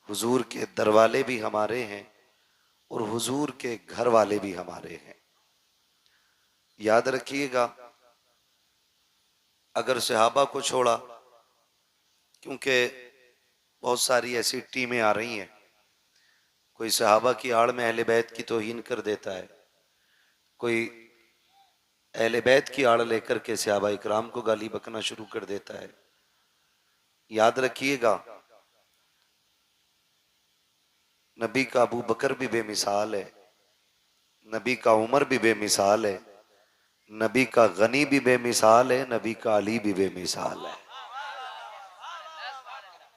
हुजूर के दर वाले भी हमारे हैं और हुजूर के घर वाले भी हमारे हैं। याद रखिएगा, अगर सहाबा को छोड़ा, क्योंकि बहुत सारी ऐसी टीमें आ रही हैं, कोई सहाबा की आड़ में अहले बैत की तौहीन कर देता है, कोई अहले बैत की आड़ लेकर के सहाबा इकराम को गाली बकना शुरू कर देता है। याद रखिएगा, नबी का अबू बकर भी बेमिसाल है, नबी का उमर भी बेमिसाल है, नबी का गनी भी बेमिसाल है, नबी का अली भी बेमिसाल है।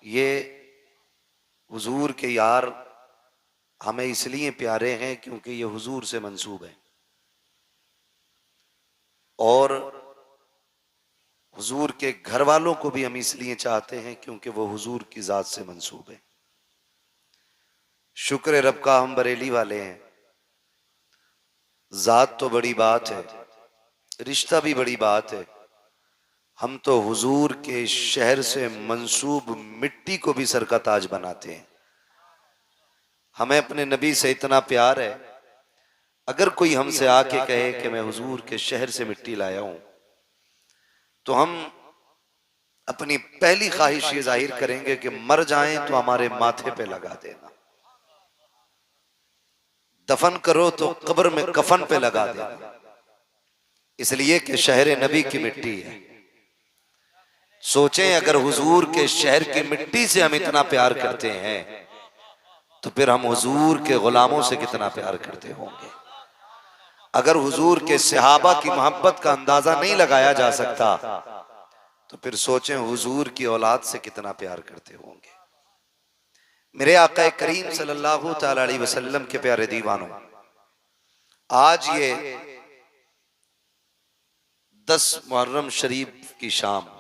ये हुजूर के यार हमें इसलिए प्यारे हैं क्योंकि ये हुजूर से मंसूब है, और हुजूर के घर वालों को भी हम इसलिए चाहते हैं क्योंकि वो हुजूर की जात से मंसूब है। शुक्र रब का हम बरेली वाले हैं। जात तो बड़ी बात है, रिश्ता भी बड़ी बात है। हम तो हुजूर के शहर से मंसूब मिट्टी को भी सर का ताज बनाते हैं। हमें अपने नबी से इतना प्यार है, अगर कोई हमसे आके कहे कि मैं हुजूर के शहर से मिट्टी लाया हूं, तो हम अपनी पहली ख्वाहिश ये जाहिर करेंगे कि मर जाएं तो हमारे माथे पे लगा देना, दफन करो तो कब्र में कफन पे लगा देना, इसलिए कि शहर नबी की मिट्टी है। सोचें, अगर हुजूर के शहर की मिट्टी से हम इतना प्यार करते हैं तो फिर हम हुजूर के गुलामों से कितना प्यार करते होंगे। अगर हुजूर के सहाबा की मोहब्बत का अंदाजा नहीं लगाया जा सकता तो फिर सोचें हुजूर की औलाद से कितना प्यार करते होंगे। मेरे आका करीम सल्लल्लाहु ताला अलैहि वसल्लम के प्यारे दीवानों, आज ये 10 मुहर्रम शरीफ की शाम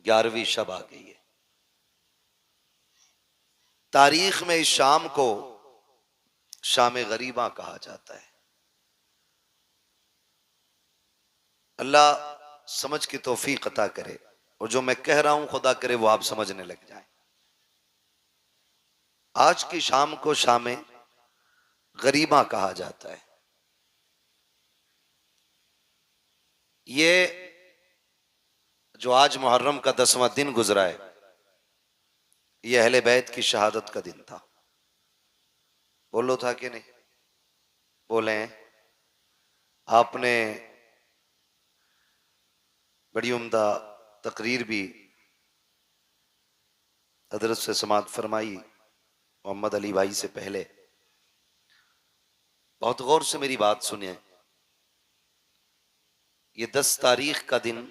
11वीं शब आ गई है। तारीख में इस शाम को शाम गरीबा कहा जाता है। अल्लाह समझ की तौफीक अता करे, और जो मैं कह रहा हूं खुदा करे वो आप समझने लग जाएं। आज की शाम को शाम गरीबा कहा जाता है। ये जो आज मुहर्रम का 10वां दिन गुजरा है, ये अहले बैत की शहादत का दिन था। बोलो था कि नहीं? बोले हैं। आपने बड़ी उम्दा तकरीर भी हजरत से समाअत फरमाई मोहम्मद अली भाई से पहले। बहुत गौर से मेरी बात सुनिए। ये 10 तारीख का दिन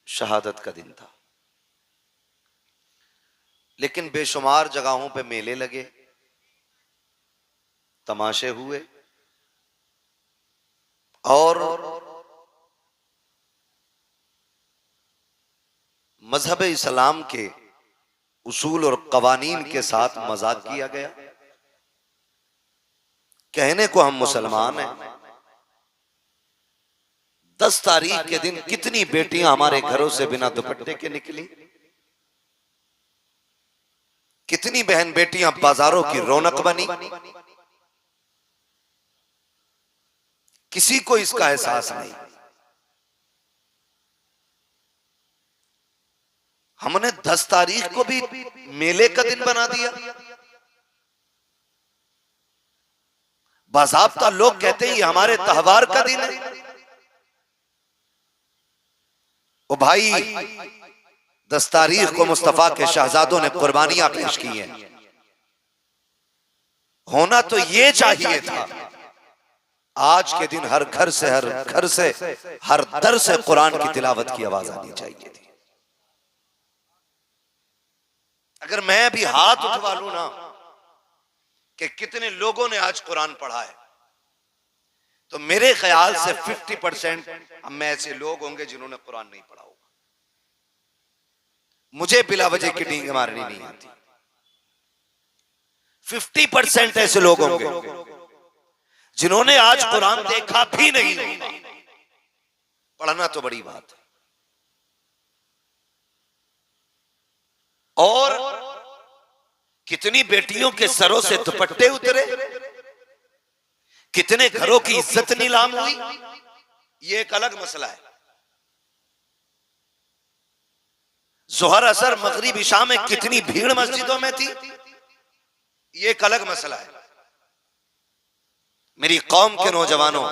शहादत का दिन था, लेकिन बेशुमार जगहों पे मेले लगे, तमाशे हुए, और मजहब इस्लाम के उसूल और कवानीन के साथ मजाक किया गया। कहने को हम मुसलमान हैं, 10 तारीख के दिन कितनी बेटियां हमारे घरों से बिना दुपट्टे के निकली, कितनी बहन बेटियां बाजारों की रौनक बनी। किसी को इसका एहसास नहीं। हमने 10 तारीख को भी मेले का दिन बना दिया। बाज़ाब्ता लोग कहते हैं ये हमारे त्योहार का दिन है। ओ भाई, 10 तारीख को मुस्तफा के शहजादों ने कुर्बानियां पेश की हैं। होना तो ये चाहिए था। आज के दिन हर घर से, हर दर से कुरान की तिलावत की आवाज आनी चाहिए थी। अगर मैं भी हाथ उठवा लूं ना कि कितने लोगों ने आज कुरान पढ़ा है, तो मेरे ख्याल से 50% हम में ऐसे लोग होंगे जिन्होंने कुरान नहीं पढ़ा होगा। मुझे बिला वजह की डींग मारनी नहीं आती। 50% ऐसे लोग होंगे जिन्होंने आज कुरान देखा भी नहीं होगा। पढ़ना तो बड़ी बात है। और कितनी बेटियों के सरों से दुपट्टे उतरे, कितने घरों की इज्जत नीलाम हुई, ये एक अलग मसला है। जोहर, असर, मगरिब, इशा में कितनी भीड़ मस्जिदों में थी, ये एक अलग मसला है। मेरी कौम के नौजवानों,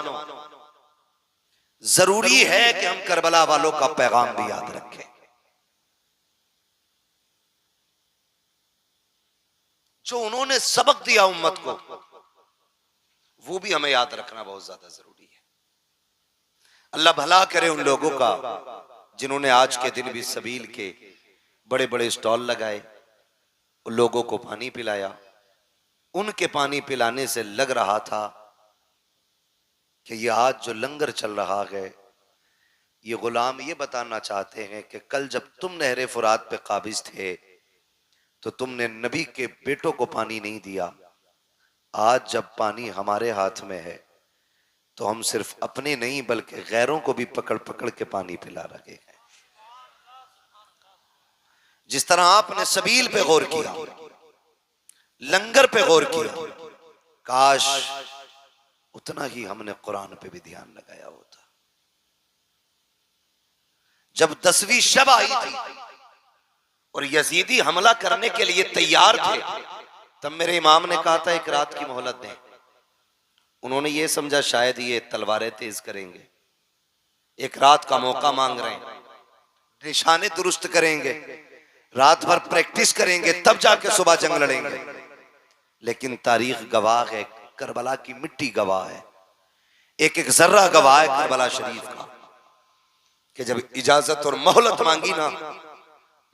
जरूरी है कि हम करबला वालों का पैगाम भी याद रखें। जो उन्होंने सबक दिया उम्मत को, वो भी हमें याद रखना बहुत ज्यादा जरूरी है। अल्लाह भला करे उन लोगों का जिन्होंने आज के दिन भी सबील के बड़े बड़े स्टॉल लगाए, उन लोगों को पानी पिलाया। उनके पानी पिलाने से लग रहा था कि ये आज जो लंगर चल रहा है, ये गुलाम ये बताना चाहते हैं कि कल जब तुम नहरे फुरात पे काबिज थे तो तुमने नबी के बेटों को पानी नहीं दिया। आज जब पानी हमारे हाथ में है तो हम सिर्फ अपने नहीं बल्कि गैरों को भी पकड़ पकड़ के पानी पिला रहे हैं। जिस तरह आपने सबील पे गौर किया, लंगर पे गौर किया, काश उतना ही हमने कुरान पे भी ध्यान लगाया होता। जब 10वीं शब आई थी और यजीदी हमला करने के लिए तैयार थे, तब मेरे इमाम ने कहा था एक रात की मोहलत दें। उन्होंने ये समझा शायद ये तलवारें तेज करेंगे, एक रात का मौका मांग रहे हैं, निशाने दुरुस्त करेंगे, रात भर प्रैक्टिस करेंगे, तब जाके सुबह जंग लड़ेंगे। लेकिन तारीख गवाह है, करबला की मिट्टी गवाह है, एक एक जर्रा गवाह है करबला शरीफ का। कि जब इजाजत और मोहलत मांगी ना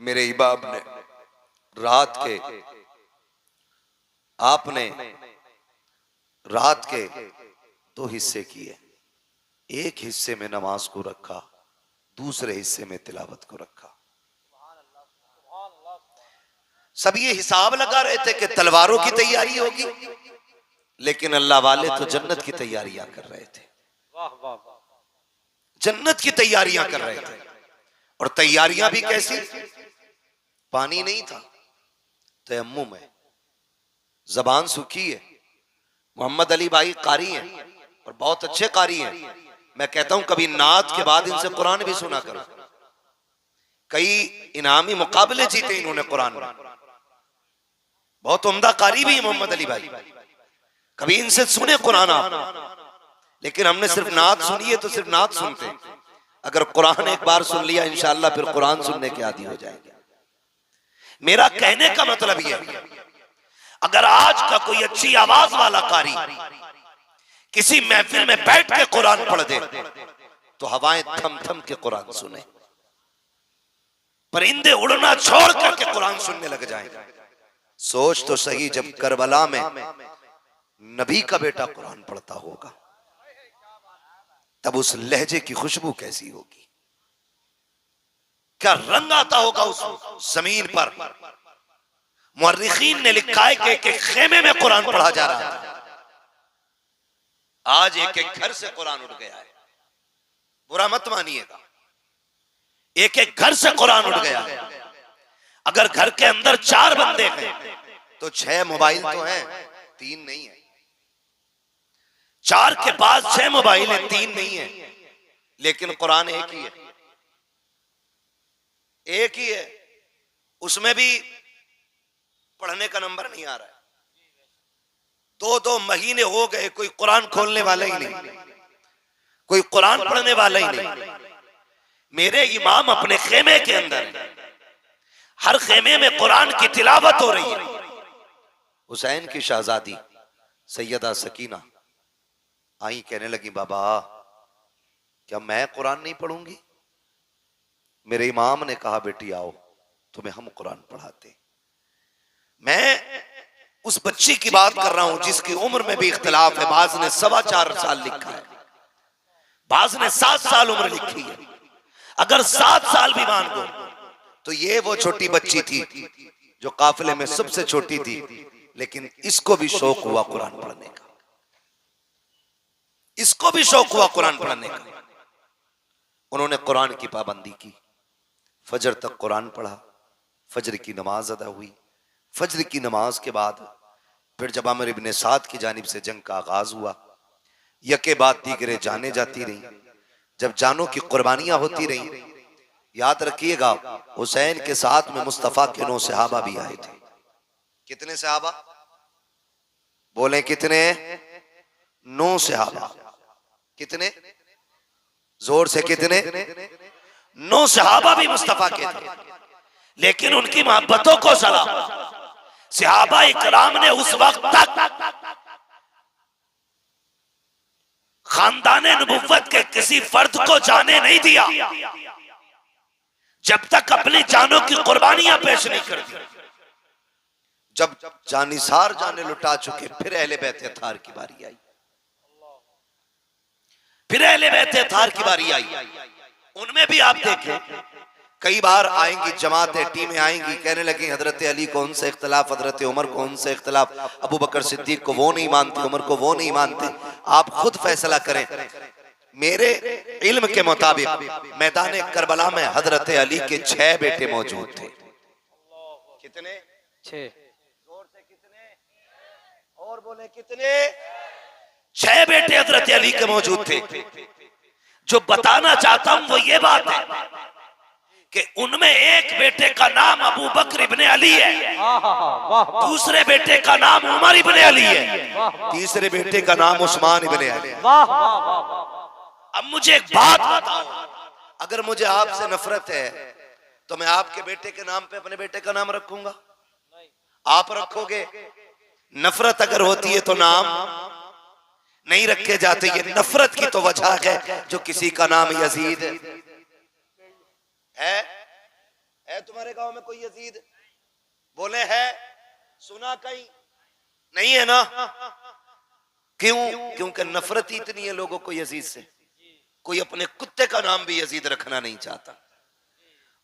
मेरे इबाब ने, आपने रात के 2 हिस्से किए। एक हिस्से में नमाज को रखा, दूसरे हिस्से में तिलावत को रखा। सब ये हिसाब लगा रहे थे कि तलवारों की तैयारी होगी, लेकिन अल्लाह वाले तो जन्नत की तैयारियां कर रहे थे। जन्नत की तैयारियां कर रहे थे। और तैयारियां भी कैसी? पानी नहीं था, तयम्मुम है, जबान सूखी है। मोहम्मद अली भाई कारी हैं और बहुत अच्छे कारी हैं। मैं कहता हूं कभी नात के बाद इनसे कुरान भी सुना करो। कई इनामी मुकाबले जीते इन्होंने कुरान में। बहुत उम्दा कारी भी है मोहम्मद अली भाई। कभी इनसे सुने कुरान आप। लेकिन हमने सिर्फ नात सुनी है तो सिर्फ नात सुनते हैं। अगर कुरान एक बार सुन लिया इंशाअल्लाह फिर कुरान सुनने के आदी हो जाएंगे। मेरा कहने का मतलब यह है, अगर आज का कोई अच्छी आवाज वाला कारी किसी महफिल में बैठ के कुरान पढ़ दे तो हवाएं थम थम के कुरान सुने, परिंदे उड़ना छोड़ करके कुरान सुनने लग जाएं। सोच तो सही, जब करबला में नबी का बेटा कुरान पढ़ता होगा तब उस लहजे की खुशबू कैसी होगी, क्या रंग आता होगा उस जमीन पर। मुअर्रिखीन ने लिखा है कि एक खेमे में कुरान पढ़ा जा रहा है। आज एक एक घर से कुरान उठ गया है, बुरा मत मानिएगा। एक एक घर से कुरान उठ गया है। अगर घर के अंदर 4 बंदे हैं तो 6 मोबाइल तो हैं, 3 नहीं है। 4 के पास 6 मोबाइल है, 3 नहीं है, लेकिन कुरान एक ही है। एक ही है, उसमें भी पढ़ने का नंबर नहीं आ रहा है। 2-2 महीने हो गए कोई कुरान खोलने वाला ही नहीं, कोई कुरान पढ़ने वाला ही नहीं। मेरे इमाम अपने खेमे के अंदर है, हर खेमे में कुरान की तिलावत हो रही है। हुसैन की शहजादी सैयदा सकीना आई, कहने लगी बाबा क्या मैं कुरान नहीं पढ़ूंगी? मेरे इमाम ने कहा बेटी आओ तुम्हें हम कुरान पढ़ाते। मैं उस बच्ची की बात कर रहा हूं जिसकी उम्र में भी इख्तिलाफ है। बाज ने 4.25 साल लिखा है, बाज ने 7 साल उम्र लिखी है। अगर 7 साल भी मान लो तो ये वो छोटी बच्ची थी जो काफिले में सबसे छोटी थी, लेकिन इसको भी शौक हुआ कुरान पढ़ने का। इसको भी शौक हुआ कुरान पढ़ने का। उन्होंने कुरान की पाबंदी की, फजर तक कुरान पढ़ा, फजर की नमाज अदा हुई। फजर की नमाज के बाद फिर जब आमिर इब्ने साद की जानिब से जंग का आगाज हुआ, यके बाद दीगरे जाने जाती रही। जब जानों की कुर्बानियां होती रही, याद रखिएगा हुसैन के साथ में मुस्तफा के 9 सहाबा भी आए थे। कितने सहाबा बोले? कितने? 9 सहाबा। कितने? जोर से कितने? 9 सहाबा भी मुस्तफा के थे। लेकिन उनकी मोहब्बतों को सलाम सहाबा इकराम ने उस वक्त तक खानदाने नबुव्वत के किसी फर्द को जाने नहीं दिया जब तक अपनी जानों की कुर्बानियां पेश नहीं कर दी। जब जानिसार जाने लुटा चुके फिर अहले बैत अतार की बारी आई। फिर अहले बैत अतार की बारी आई। उनमें भी आप देखें कई बार आएंगी जमातें, टीमें आएंगी, कहने लगी हजरत अली को उनसे इख्तिलाफ, हजरत उमर को उनसे इख्तिलाफ, अबू बकर सिद्दीक को वो नहीं मानते, उमर को वो नहीं मानते। आप खुद फैसला करें। मेरे इल्म के मुताबिक मैदान करबला में हजरत अली के 6 बेटे मौजूद थे। कितने? 6। जोर से कितने? और बोले कितने? 6 बेटे हजरत अली के मौजूद थे। जो बताना चाहता हूं वो ये बात है कि उनमें एक बेटे का नाम अबू बकर इब्ने अली है, दूसरे बेटे का नाम उमर इब्ने अली है, तीसरे बेटे का नाम उस्मान इब्ने अली है। अब मुझे एक बात बताओ, अगर मुझे आपसे नफरत है तो मैं आपके बेटे के नाम पे अपने बेटे का नाम रखूंगा? आप रखोगे? नफरत अगर होती है तो नाम नहीं रखे जाते। ये नफरत की तो वजह है जो किसी का नाम यजीद है, है तुम्हारे गांव में कोई यजीद? बोले है, सुना कहीं नहीं है ना? क्यों? क्योंकि नफरत इतनी है लोगों को यजीद से, कोई अपने कुत्ते का नाम भी यजीद रखना नहीं चाहता।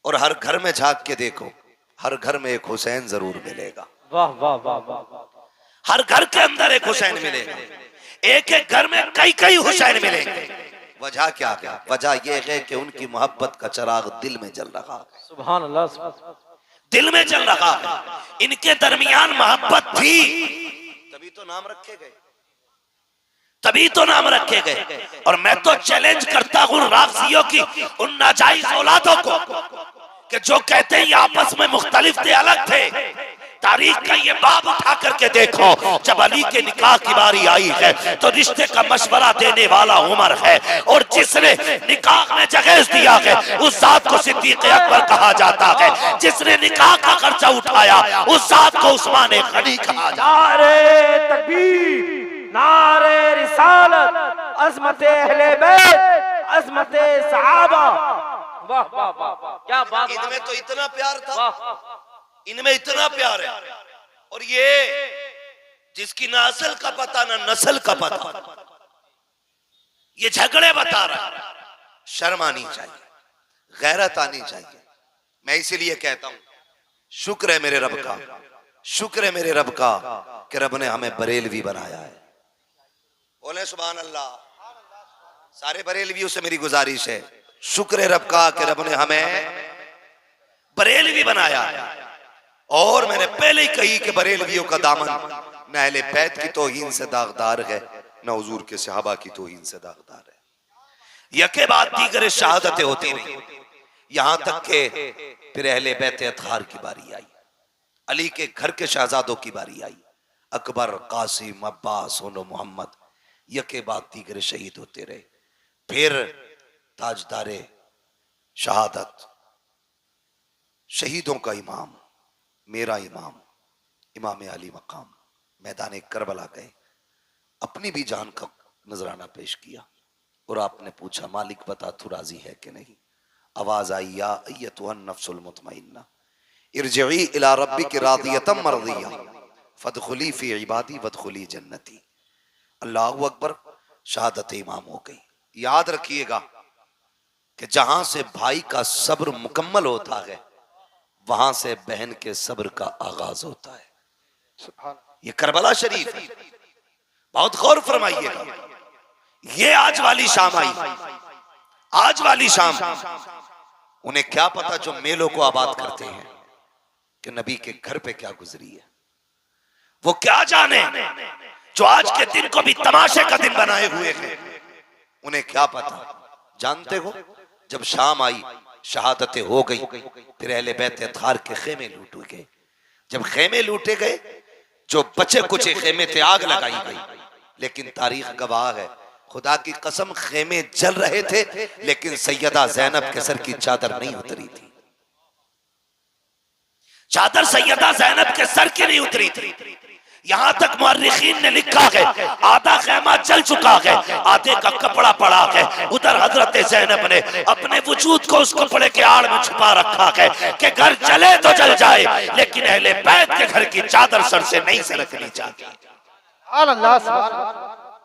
और हर घर में झांक के देखो, हर घर में एक हुसैन जरूर मिलेगा। वाह वाह वाह वाह। हर घर के अंदर एक हुसैन मिलेगा, एक एक घर में कई कई हुसैन मिलेंगे। वजह क्या है? वजह यह है कि उनकी मोहब्बत का चिराग दिल में जल रहा है। सुभान अल्लाह। दिल में जल रहा है, इनके दरमियान मोहब्बत थी, तभी तो नाम रखे गए, तभी तो नाम रखे गए। और मैं तो चैलेंज करता हूं राफजियों की उन नाजायज औलादों को कि जो कहते हैं ये आपस में मुख्तलिफ थे, अलग थे। तारीख का ये बाब उठा करके देखो, जब अली के निकाह की बारी आई है तो रिश्ते का मशवरा देने वाला उमर है, और जिसने निकाह में जगेज दिया है उस जात को सिद्दीक अकबर कहा जाता है, जिसने निकाह का खर्चा उठाया उस जात को उस्मान गनी कहा जाता है। नारे तकबीर, नारे रिसालत, अज़मते अहले बैत, अज़मते सहाबा। वाह वाह वाह, क्या बात। इनमें तो इतना प्यार था, इनमें इतना प्यार है। और ये जिसकी ना असल का पता ना नस्ल का पता, ये झगड़े बता रहा है। शर्म आनी चाहिए, गैरत आनी चाहिए। मैं इसीलिए कहता हूं शुक्र है मेरे रब का, शुक्र है मेरे रब का कि रब ने हमें बरेलवी बनाया है। बोले सुभान अल्लाह। सारे बरेलवियों से मेरी गुजारिश है, शुक्र है रब का कि रब ने हमें बरेलवी बनाया है। और मैंने पहले ही कही कि बरेलवियों का दामन न अहले बैत की तौहीन से दागदार है, न हुजूर के सहाबा की तौहीन से दागदार है। यके बाद दीगर शहादतें होती रही, यहां तक के फिर अहले बैत अतहार की बारी आई, अली के घर के शहजादों की बारी आई, अकबर, कासिम, अब्बास, सोनो, मोहम्मद, यके बाद दीगर शहीद होते रहे। फिर ताजदारे शहादत, शहीदों का इमाम, मेरा इमाम, इमाम अली मकाम मैदान करबला गए, अपनी भी जान का नजराना पेश किया। और आपने पूछा मालिक बता तू राजी है कि नहीं? आवाज आई, या अय्यतुहन नफ्सुल मुतमइन्ना इरजिई इला रब्बिकी रादियतम मर्दिया फदखुली फी इबादी वदखुली जन्नती। अल्लाहु अकबर। शहादत इमाम हो गई। याद रखिएगा कि जहां से भाई का सब्र मुकम्मल होता है वहां से बहन के सब्र का आगाज होता है। ये करबला शरीफ है, बहुत गौर फरमाइएगा। ये आज वाली शाम आई, आज वाली शाम। उन्हें क्या पता जो मेलों को आबाद करते हैं कि नबी के घर पे क्या गुजरी है। वो क्या जाने जो आज के दिन को भी तमाशे का दिन बनाए हुए हैं। उन्हें क्या पता। जानते हो जब शाम आई, शहादतें हो गई, फिर अहले बैत अतहार के खेमे लूटे गए। जब खेमे लूटे गए, जो बचे कुछ खेमे थे आग लगाई गई। लेकिन तारीख गवाह है, खुदा की कसम खेमे जल रहे थे लेकिन सैयदा ज़ैनब के सर की चादर नहीं उतरी थी। चादर सैयदा ज़ैनब के सर की नहीं उतरी थी। यहां तक मुअर्रिखीन ने लिखा है आधा खेमा जल चुका है, आधे का कपड़ा पड़ा है। उधर हजरत ज़ैनब ने अपने वजूद को उस कपड़े के आड़ में छुपा रखा है कि घर जले तो जल जाए लेकिन अहले बैत के घर की चादर सर से नहीं सरकनी चाहिए।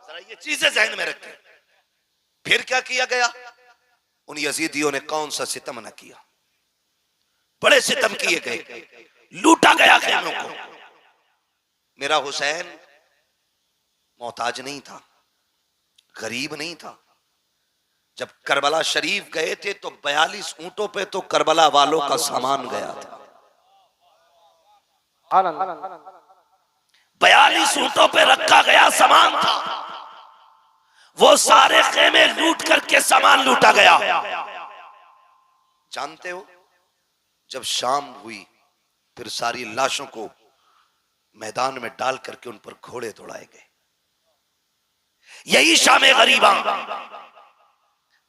जरा ये चीजें ज़हन में रखें। फिर क्या किया गया? उन यजीदियों ने कौन सा सितम न किया, बड़े सितम किए गए, लूटा गया खेमों को। मेरा हुसैन मोहताज नहीं था, गरीब नहीं था। जब करबला शरीफ गए थे तो 42 ऊंटों पे तो करबला वालों का सामान गया था। 42 ऊंटों पे रखा गया सामान था। वो सारे खेमे लूट करके सामान लूटा गया। जानते हो जब शाम हुई फिर सारी लाशों को मैदान में डाल करके उन पर घोड़े दौड़ाए गए। यही शाम गरीबा,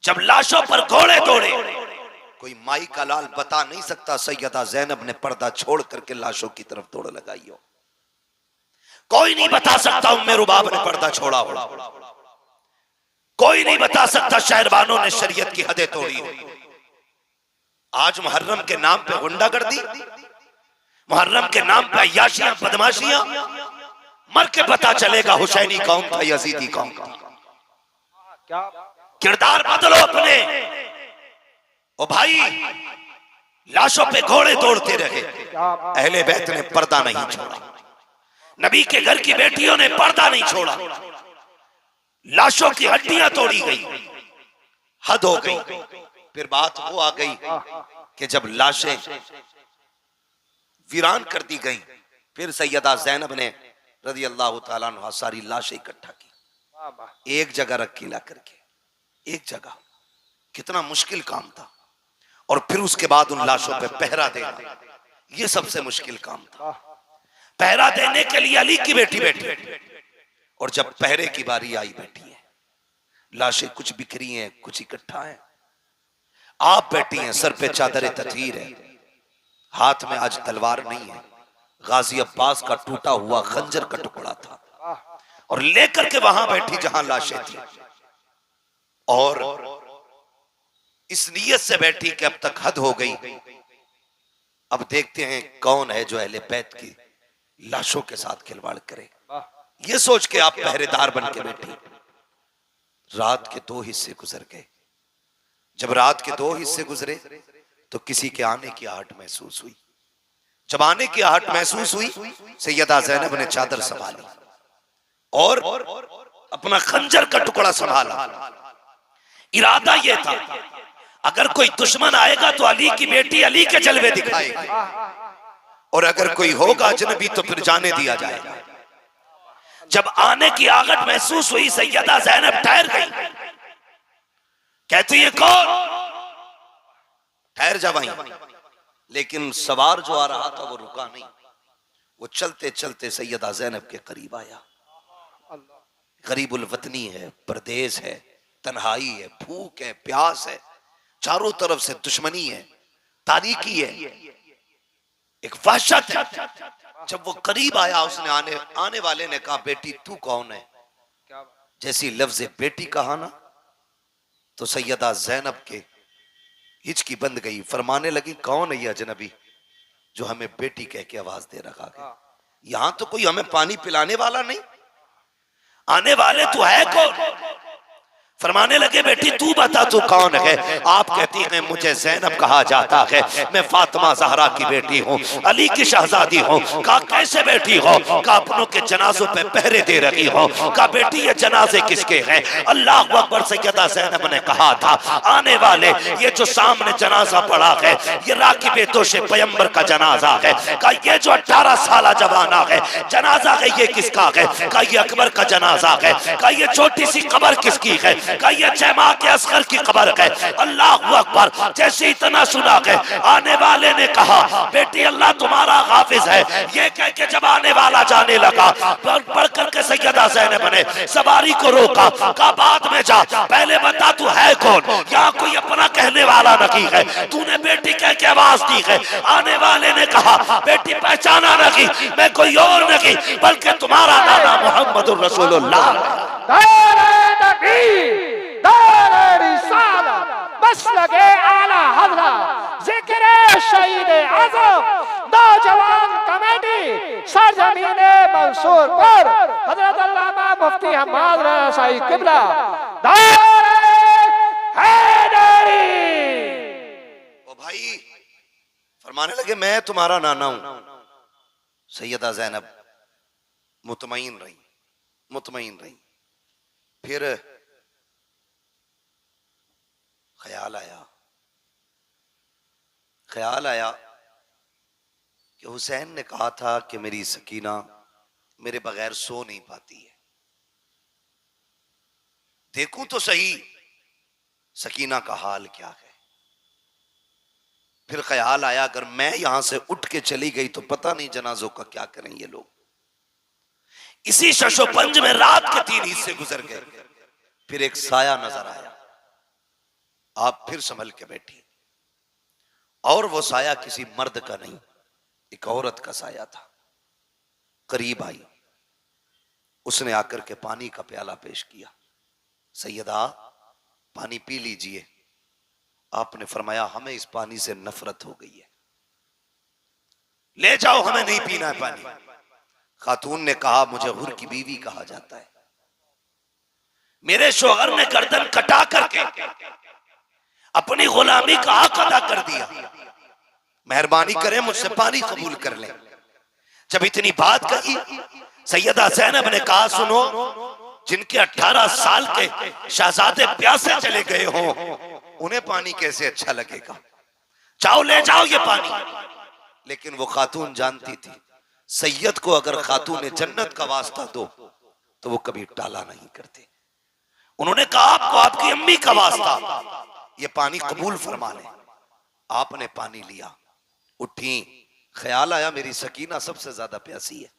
जब लाशों पर घोड़े दौड़े। कोई माई का लाल बता नहीं सकता सैयदा ज़ैनब ने पर्दा छोड़ करके लाशों की तरफ दौड़ लगाई हो। कोई नहीं बता सकता उम्मे रुबाब ने पर्दा छोड़ा हो। कोई नहीं बता सकता शहरबानों ने शरीयत की हदें तोड़ी हो। आज मुहर्रम के नाम पे गुंडागर्दी, मुहर्रम के नाम पे अय्याशियां बदमाशियां, मर के पता चलेगा हुसैनी कौन था, यजीदी कौन था। क्या किरदार बदलो अपने। ओ भाई, लाशों पे घोड़े दौड़ते रहे, अहले बैत ने पर्दा नहीं छोड़ा, नबी के घर की बेटियों ने पर्दा नहीं छोड़ा, लाशों की हड्डियां तोड़ी गई, हद हो गई। फिर बात वो आ गई कि जब लाशें वीरान कर दी गई, फिर सैयदा ज़ैनब ने रज़ी अल्लाह ताला अन्हा सारी लाशें इकट्ठा की, एक जगह रखी ला करके, एक जगह। कितना मुश्किल काम था। और फिर उसके बाद उन लाशों पे पहरा देना, ये सबसे मुश्किल काम था। पहरा देने के लिए अली की बेटी बैठी, और जब पहरे की बारी आई, बैठी है लाशें, कुछ बिखरी हैं, कुछ इकट्ठा है। आप बैठी हैं, सर पे चादर तथीर है, हाथ में आज तलवार नहीं है, गाजी अब्बास का टूटा हुआ खंजर का टुकड़ा था, और लेकर के वहां बैठी जहां लाशें थी, और इस नीयत से बैठी कि अब तक हद हो गई, अब देखते हैं कौन है जो अहले बैत की लाशों के साथ खिलवाड़ करे। ये सोच के आप पहरेदार बन के बैठी। रात के 2 हिस्से गुजर गए। जब रात के 2 हिस्से गुजरे तो किसी के आने की आहट महसूस हुई। जब आने की आहट महसूस हुई, सैयदा ज़ैनब ने चादर संभाली और अपना खंजर का टुकड़ा संभाला। इरादा यह था, अगर कोई दुश्मन आएगा तो अली की बेटी अली के जलवे दिखाएगी, और अगर कोई होगा अजनबी तो फिर जाने दिया जाएगा। जब आने की आहट महसूस हुई, सैयदा ज़ैनब ठहर गई, कहती है कौन? ठहर जा वहीं। लेकिन सवार जो आ रहा था वो रुका नहीं, वो चलते चलते सैयदा ज़ैनब के करीब आया। गरीबुल वतनी है, परदेश है, तन्हाई है, भूख है, प्यास है, चारों तरफ से दुश्मनी है, तारीकी है, एक वहशत है। जब वो करीब आया, उसने आने वाले ने कहा, बेटी तू कौन है? जैसी लफ्ज़ बेटी कहा ना, तो सैयदा ज़ैनब के हिचकी बंद गई। फरमाने लगी, कौन है ये अजनबी जो हमें बेटी कह के आवाज दे रखा है? यहां तो कोई हमें पानी पिलाने वाला नहीं, आने वाले तू है कौन? फरमाने लगे, बेटी तू बता तू कौन है? आप कहती हैं मुझे ज़ैनब कहा जाता है, मैं फातिमा ज़हरा की बेटी हूँ, अली की शहजादी हूँ। कहा कैसे बेटी हो? कहा अपनों के जनाजों पे पहरे दे रही हो। कहा बेटी ये जनाजे किसके हैं? अल्लाह अकबर। सैयदा ज़ैनब ने कहा था, आने वाले ये जो सामने जनाजा पड़ा है, ये राकिब दोष पैगंबर का जनाजा है। कहा ये जो 18 साल जवाना है, जनाजा है, ये किसका है? कहा ये अकबर का जनाजा है। कहा ये छोटी सी कब्र किसकी है? ये जमा के असगर की खबर है। अल्लाह अकबर। जैसे इतना सुना के आने वाले ने कहा, बेटी अल्लाह तुम्हारा हाफिज है। ये कह के जब आने वाला जाने लगा, पढ़ करके सैयदा ज़ैनब ने सवारी को रोका, कहा बाद में जा, पहले बता तू है कौन? यहाँ कोई अपना कहने वाला नहीं है, तूने बेटी कह के आवाज दी है। आने वाले ने कहा, बेटी पहचाना नहीं, मैं कोई और नहीं बल्कि तुम्हारा नाना मोहम्मद रसूलुल्लाह। बस लगे आला हज़रा, जिक्र शहीद आज़म, नौजवान कमेटी सरजमीने मंसूर पर हज़रत अल्लामा मुफ्ती हम्माद रज़ाई किबला दारे हैदरी। ओ भाई, फरमाने लगे मैं तुम्हारा नाना हूं। सैयदा ज़ैनब मुतमईन रही, मुतमईन रही। फिर ख्याल आया कि हुसैन ने कहा था कि मेरी सकीना मेरे बगैर सो नहीं पाती है, देखूं तो सही सकीना का हाल क्या है। फिर ख्याल आया, अगर मैं यहां से उठ के चली गई तो पता नहीं जनाजों का क्या करें ये लोग। इसी शशोपंज में रात के 3 हिस्से गुजर गए। फिर एक साया नजर आया, आप फिर संभल के बैठी, और वो साया किसी मर्द का नहीं, एक औरत का साया था। करीब आई, उसने आकर के पानी का प्याला पेश किया, सैयदा पानी पी लीजिए। आपने फरमाया हमें इस पानी से नफरत हो गई है, ले जाओ, हमें नहीं पीना है पानी। खातून ने कहा मुझे हुर की बीवी कहा जाता है, मेरे शोहर ने गर्दन कटा करके अपनी गुलामी का हक अदा कर दिया, मेहरबानी करें मुझसे पानी कबूल कर लें। जब इतनी बात कही, सैयदा ज़ैनब ने कहा सुनो, जिनके 18 साल के शहजादे प्यासे चले गए हों उन्हें पानी कैसे अच्छा लगेगा, जाओ ले जाओ ये पानी। लेकिन वो खातून जानती थी सैयद को अगर खातून जन्नत का वास्ता दो तो वो कभी टाला नहीं करते। उन्होंने कहा आपको आपकी अम्मी का वास्ता ये पानी कबूल फरमा ले। आपने पानी लिया, उठी, ख्याल आया मेरी सकीना सबसे ज्यादा प्यासी है,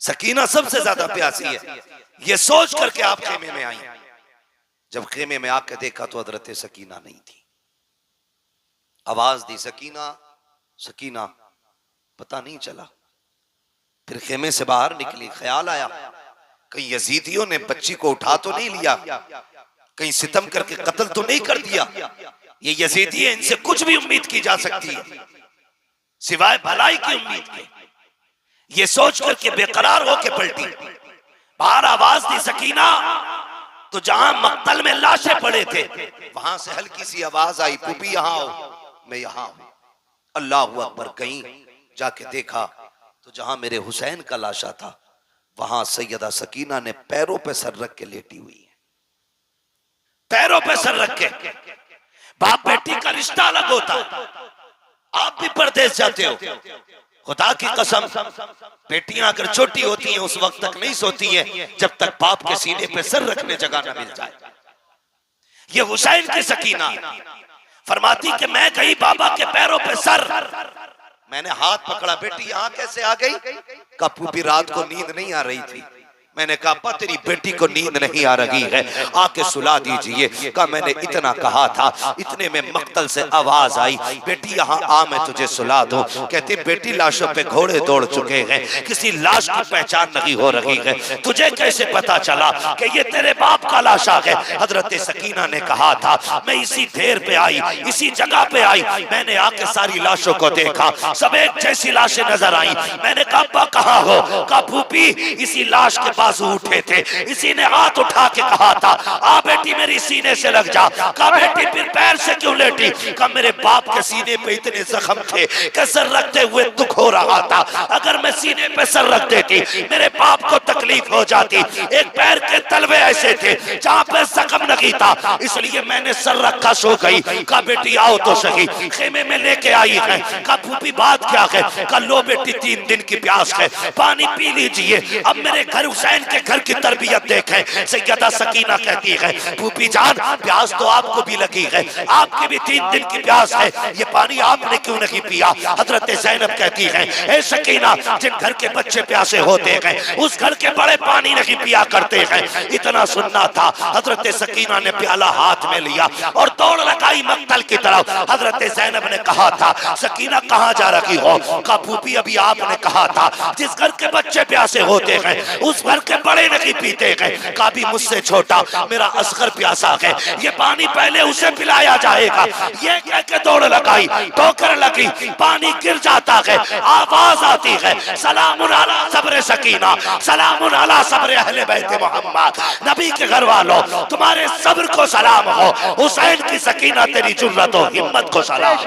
सकीना सबसे ज्यादा प्यासी है, ये सोच करके आप खेमे में आई। जब खेमे में आके देखा तो हजरत सकीना नहीं थी। आवाज दी सकीना सकीना, पता नहीं चला। फिर खेमे से बाहर निकली, ख्याल आया कहीं यजीदियों ने बच्ची को उठा तो नहीं लिया, कहीं सितम करके कत्ल तो नहीं कर दिया। ये यजीदी है, इनसे कुछ भी उम्मीद की जा सकती है सिवाय भलाई की उम्मीद के। ये सोच करके बेकरार होके पलटी, बाहर आवाज दी सकीना, तो जहां मक्तल में लाशें पड़े थे वहां से हल्की सी आवाज आई, पुपी यहां आओ, मैं यहां हूं। अल्लाह अकबर, कहीं जाके देखा तो जहां मेरे हुसैन का लाशा था वहां सैयदा सकीना ने पैरों पे सर रख के लेटी हुई है, पैरों पे सर रख के। बाप बेटी का रिश्ता अलग होता है। आप भी परदेश जाते हो, खुदा की कसम बेटियां अगर छोटी होती हैं उस वक्त तक नहीं सोती हैं जब तक बाप के सीने पे सर रखने जगह न मिल जाए। ये हुसैन की सकीना फरमाती कि मैं गई बाबा के पैरों पे सर, मैंने हाथ पकड़ा, बेटी यहां कैसे आ गई? का पूरी रात को नींद नहीं आ रही थी। मैंने कहा अब्बा तेरी बेटी को नींद नहीं आ रही है, आके सुला दीजिए। कहा मैंने इतना कहा था, इतने में मक्तल से आवाज आई, बेटी यहाँ आ मैं तुझे सुला दूं। कहती बेटी लाशों पे घोड़े दौड़ चुके हैं, किसी लाश की पहचान नहीं हो रही है, तुझे कैसे पता चला कि ये तेरे बाप का लाशा है? हजरत सकीना ने कहा था मैं इसी ढेर पे आई, इसी जगह पे आई, मैंने आके सारी लाशों को देखा, सब एक जैसी लाशें नजर आई। मैंने कहा अब्बा कहाँ हो? कहा फूफी इसी लाश के बाजू उठे थे, इसी ने हाथ उठा के कहा था आ बेटी मेरी सीने से लग जा। कहा बेटी फिर पैर से क्यों लेटी? कहा मेरे बाप के सीने पे इतने जख्म थे कि सर रखते हुए दुख हो रहा था, अगर मैं सीने पे सर रख देती मेरे बाप को तकलीफ हो जाती। एक पैर के तलवे ऐसे थे जहां पे जख्म नहीं था, इसलिए मैंने सर रखा सो गई। कहा बेटी आओ तो सही, खेमे में लेके आई है। कहा फूफी बात क्या है? कहा लो बेटी 3 दिन की प्यास है, पानी पी लीजिए। अब मेरे घर हुसैन के घर की तरबियत देखें। सैयदा सकीना कहती है फूफी जान प्यास तो आपको भी लगी है, आपकी भी 3 दिन की प्यास है, ये पानी आपने क्यों नहीं पिया? हजरत ज़ैनब कहती है ए सकीना जिन घर के बच्चे प्यासे होते हैं उस घर के बड़े पानी नहीं पिया करते हैं। इतना सुनना था, हजरत सकीना ने प्याला हाथ में लिया और दौड़ लगाई मक्तल की तरफ। हजरत ज़ैनब ने कहा था सकीना कहाँ जा रही हो? कहा फूफी अभी आपने कहा था जिस घर के बच्चे प्यासे होते हैं उस घर के बड़े नहीं पीते हैं। कहा भी मुझसे छोटा मेरा असगर प्यासा है, ये पानी पहले उसे पिलाया जाएगा। ये कह के दौड़ लगाई, ठोकर लगी, पानी गिर जाता है, आवाज आती है सलामुन अला सब्र सकीना, सलामुन अला सब्र अहले बैत मोहम्मद। नबी के घर वालों तुम्हारे सब्र को सलाम हो, हुसैन की सकीना तेरी जुर्रत और हिम्मत को सलाम।